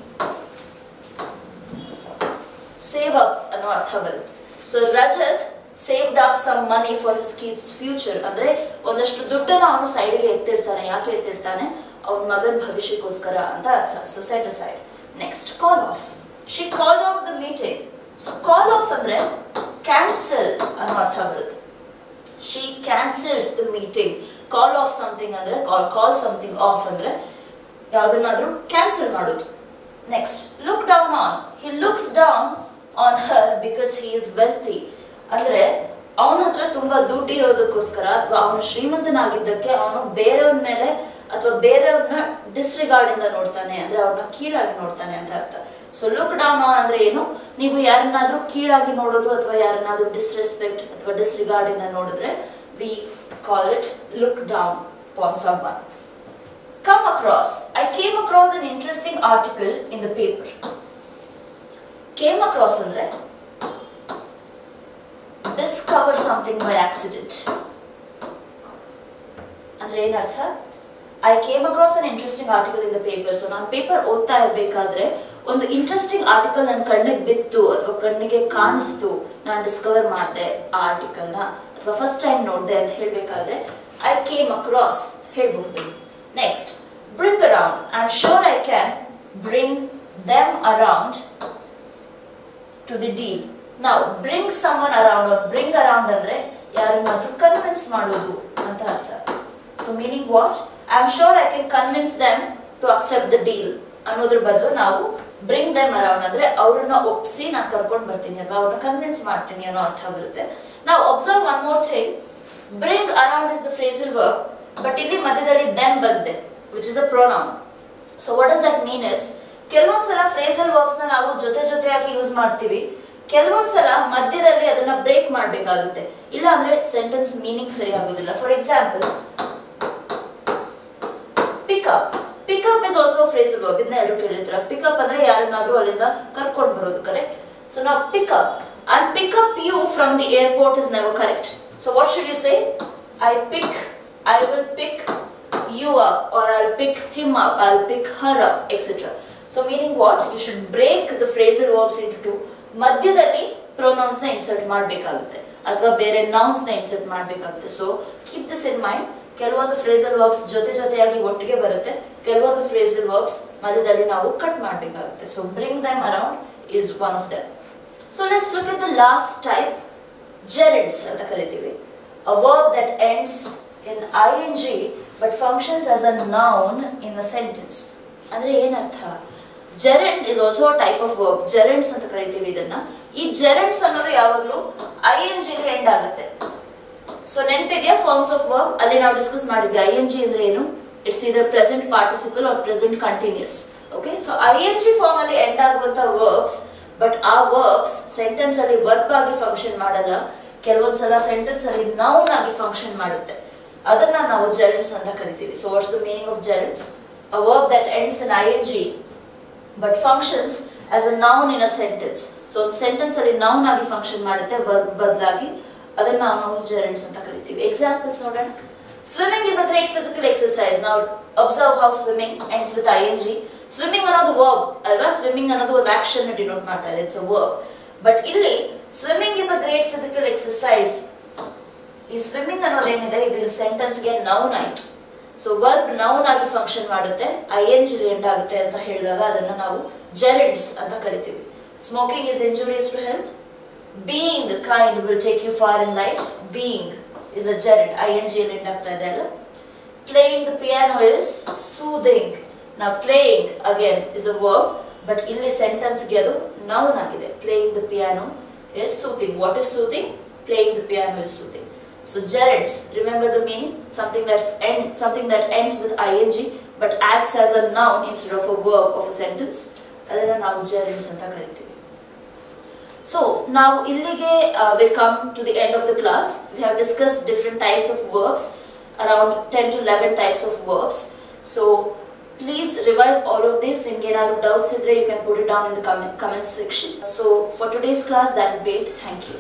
Save up ಅನ್ನೋ ಅರ್ಥ ಬರುತ್ತೆ. So Rajat saved up some money for his kids future ಅಂದ್ರೆ ಒಂದಷ್ಟು ದುಡ್ಡನ್ನ ಅವನು ಸೈಡ್ಗೆ ಎತ್ತಿರ್ತಾನೆ. ಯಾಕೆ ಎತ್ತಿರ್ತಾನೆ? ಅವನ ಮಗನ ಭವಿಷ್ಯಕ್ಕೋಸ್ಕರ ಅಂತ ಅರ್ಥ. So set aside. Next, Call of. she called off the meeting. So Call of ಅಂದ್ರೆ ಕ್ಯಾನ್ಸಲ್ ಅನ್ನೋ ಅರ್ಥ ಬರುತ್ತೆ. she cancelled the meeting. Call of something ಅಂದ್ರೆ ಕಾಲ್ ಸಮಥಿಂಗ್ ಆಫ್ ಅಂದ್ರೆ ಯಾವ್ದನ್ನಾದ್ರೂ ಕ್ಯಾನ್ಸಲ್ ಮಾಡೋದು. Next, look down on. he looks down on her because he is wealthy. ಅಂದ್ರೆ ಅವನ ಹತ್ರ ತುಂಬಾ ದುಡ್ಡು ಇರೋದಕ್ಕೋಸ್ಕರ ಅಥವಾ ಅವನು ಶ್ರೀಮಂತನಾಗಿದ್ದಕ್ಕೆ ಅವನು ಬೇರೆಯವ್ರ ಮೇಲೆ ಅಥವಾ ಬೇರೆಯವ್ರನ್ನ ಡಿಸ್ರಿಗಾರ್ಡ್ ಇಂದ ನೋಡ್ತಾನೆ, ಅಂದ್ರೆ ಅವ್ರನ್ನ ಕೀಳಾಗಿ ನೋಡ್ತಾನೆ ಅಂತ ಅರ್ಥ. ಸೊ ಲುಕ್ ಡೌನ್ ಆನ್ ಅಂದ್ರೆ ಏನು? ನೀವು ಯಾರನ್ನಾದ್ರೂ ಕೀಳಾಗಿ ನೋಡೋದು ಅಥವಾ ಯಾರನ್ನಾದ್ರೂ ಡಿಸ್ರೆಸ್ಪೆಕ್ಟ್ ಅಥವಾ ಡಿಸ್ರಿಗಾರ್ಡ್ ಇಂದ ನೋಡಿದ್ರೆ we call it look down upon someone. Come across. I came across an interesting article in the paper. Came across ಅಂದ್ರೆ discover something by accident. ಅಂದ್ರೆ ಏನರ್ಥ? I came across an interesting article in the paper. So ನಾನು ಪೇಪರ್ ಓದ್ತಾ ಇರಬೇಕಾದ್ರೆ ಒಂದು ಇಂಟ್ರೆಸ್ಟಿಂಗ್ ಆರ್ಟಿಕಲ್ ನನ್ನ ಕಣ್ಣಿಗೆ ಬಿತ್ತು ಅಥವಾ ಕಣ್ಣಿಗೆ ಕಾಣಿಸ್ತು, ನಾನು ಡಿಸ್ಕವರ್ ಮಾಡಿದೆ ಆ ಆರ್ಟಿಕಲ್ನ ಅಥವಾ ಫಸ್ಟ್ ಟೈಮ್ ನೋಡಿದೆ ಅಂತ ಹೇಳಬೇಕಾದ್ರೆ I came across ಹೇಳ್ಬಹುದು. Next, bring around. I'm sure I can bring them around to the deal. Now bring someone around or bring around ಅಂದ್ರೆ ಯಾರನ್ನಾದ್ರೂ ಕನ್ವಿನ್ಸ್ ಮಾಡೋದು ಅಂತ ಅರ್ಥ. So meaning what? I'm sure I can convince them to accept the deal ಅನ್ನೋದ್ರ ಬದಲು ನಾವು bring them around ಅಂದ್ರೆ ಅವ್ರನ್ನ ಒಪ್ಸಿ ನಾನು ಕರ್ಕೊಂಡು ಬರ್ತೀನಿ ಅಥವಾ ಅವ್ರನ್ನ ಕನ್ವಿನ್ಸ್ ಮಾಡ್ತೀನಿ ಅನ್ನೋ ಅರ್ಥ ಬರುತ್ತೆ. Now observe one more thing. Bring around is the phrasal verb, but ಇಲ್ಲಿ ಮಧ್ಯದಲ್ಲಿ them ಬಂದಿದೆ, which is a pronoun. So what does that mean is, ಕೆಲವೊಂದ್ಸಲ phrasal verbs ನ ನಾವು ಜೊತೆಯಾಗಿ ಯೂಸ್ ಮಾಡ್ತೀವಿ, ಕೆಲವೊಂದ್ಸಲ ಮಧ್ಯದಲ್ಲಿ ಅದನ್ನ ಬ್ರೇಕ್ ಮಾಡಬೇಕಾಗುತ್ತೆ, ಇಲ್ಲ ಅಂದ್ರೆ ಸೆಂಟೆನ್ಸ್ ಮೀನಿಂಗ್ ಸರಿ ಆಗೋದಿಲ್ಲ. For example, pick up. Pick up is also a phrasal verb. ಇದನ್ನ ಎಲ್ಲರೂ ಕೇಳಿರ್ತೀರ. pick up ಅಂದ್ರೆ ಯಾರನ್ನಾದ್ರೂ ಅಲ್ಲಿಂದ ಕರ್ಕೊಂಡು ಬರೋದು, ಕರೆಕ್ಟ್? ಸೊ ನಾವು pick up and pick up you from the airport is never correct. So what should you say? I will pick you up, or I'll pick him up, I'll pick her up, etc. So meaning what? You should break the phrasal verbs into two. ಮಧ್ಯದಲ್ಲಿ pronouns ನ ಇನ್ಸರ್ಟ್ ಮಾಡಬೇಕಾಗುತ್ತೆ ಅಥವಾ ಬೇರೆ nouns ನ ಇನ್ಸರ್ಟ್ ಮಾಡಬೇಕಾಗುತ್ತೆ. So keep this in mind. ಕೆಲವೊಂದು phrasal verbs ಜೊತೆಯಾಗಿ ಒಟ್ಟಿಗೆ ಬರುತ್ತೆ, ಕೆಲವೊಂದು phrasal verbs ಮಧ್ಯದಲ್ಲಿ ನಾವು ಕಟ್ ಮಾಡಬೇಕಾಗುತ್ತೆ. So bring them around is one of them. So let's look at the last type, gerunds ಅಂತ ಕರಿತೀವಿ. A verb that ends in ing but functions as a noun in a sentence. ಅಂದ್ರೆ ಏನರ್ಥ? gerund is also a type of verb. gerunds ಅಂತ ಕರಿತೀವಿ ಇದನ್ನ. ಈ gerunds ಅನ್ನೋದು ಯಾವಾಗಲೂ ing ಗೆ ಎಂಡ್ ಆಗುತ್ತೆ. ಸೊ ನೆನಪಿದೆಯಾ ಫಾರ್ಮ್ಸ್ ಆಫ್ ವರ್ಬ್? ಅಲ್ಲಿ ನಾವು ಡಿಸ್ಕಸ್ ಮಾಡಿದ್ವಿ ing ಅಂದ್ರೆ ಏನು. It's either present participle or present continuous. Okay, so ing form ಅಲ್ಲಿ ಎಂಡ್ ಆಗುವಂತ ವರ್ಬ್ಸ್, ಬಟ್ ಆ ವರ್ಬ್ಸ್ ಸೆಂಟೆನ್ಸ್ ಅಲ್ಲಿ ವರ್ಬ್ ಆಗಿ ಫಂಕ್ಷನ್ ಮಾಡಲ್ಲ, ಕೆಲವೊಂದ್ಸಲ ಸೆಂಟೆನ್ಸ್ ಅಲ್ಲಿ ನೌನ್ ಆಗಿ ಫಂಕ್ಷನ್ ಮಾಡುತ್ತೆ. ಅದನ್ನ ನಾವು gerunds ಅಂತ ಕರಿತೀವಿ. So what's the meaning of gerunds? A verb that ends in ing but functions as a noun in a sentence. So sentence ಅಲ್ಲಿ noun ಆಗಿ ಫಂಕ್ಷನ್ ಮಾಡುತ್ತೆ verb ಬದಲಾಗಿ, ಅದನ್ನ ನಾವು gerunds ಅಂತ ಕರಿತೀವಿ. ಎಕ್ಸಾಂಪಲ್ಸ್ ನೋಡೋಣ. Swimming is a great physical exercise. Now observe how swimming ends with ing. Swimming ಅನ್ನೋದು verb ಅಲ್ವಾ? Swimming ಅನ್ನೋದು ಒಂದು ಆಕ್ಷನ್ ಡಿನೋಟ್ ಮಾಡ್ತಾ ಇದೆ, ಇಟ್ಸ್ ಅ verb. ಬಟ್ ಇಲ್ಲಿ swimming is a great physical exercise. ಈ ಸ್ವಿಮ್ಮಿಂಗ್ ಅನ್ನೋದೇನಿದೆ ಇದು ಸೆಂಟೆನ್ಸ್ ಗೆ ನೌನ್ ಆಯ್ತು. ಸೊ ವರ್ಬ್ ನೌನ್ ಆಗಿ ಫಂಕ್ಷನ್ ಮಾಡುತ್ತೆ, ing ಎಂಡ್ ಆಗುತ್ತೆ ಅಂತ ಹೇಳಿದಾಗ ಅದನ್ನ ನಾವು gerunds ಅಂತ ಕರಿತೀವಿ. Smoking is injurious to health. Being kind will take you far in life. Being is a gerund, ing ಅಲ್ಲಿ ಎಂಡ್ ಆಗ್ತಾ ಇದೆ ಅಲ್ಲ. Playing the piano is soothing. Now playing again is a verb, but ಇಲ್ಲಿ ಸೆಂಟೆನ್ಸ್ ಗೆ ಅದು ನೌನ್ ಆಗಿದೆ. Playing the piano is soothing. What is soothing? Playing the piano is soothing. So gerunds, remember the meaning? Something that ends with ing but acts as a noun instead of a verb of a sentence. ಅದನ್ನ ನಾವು gerunds ಅಂತ ಕರಿತೀವಿ. So now illige we come to the end of the class. We have discussed different types of verbs, around 10 to 11 types of verbs. So please revise all of this. If you have doubts, you can put it down in the comment section. So for today's class, that will be it. Thank you.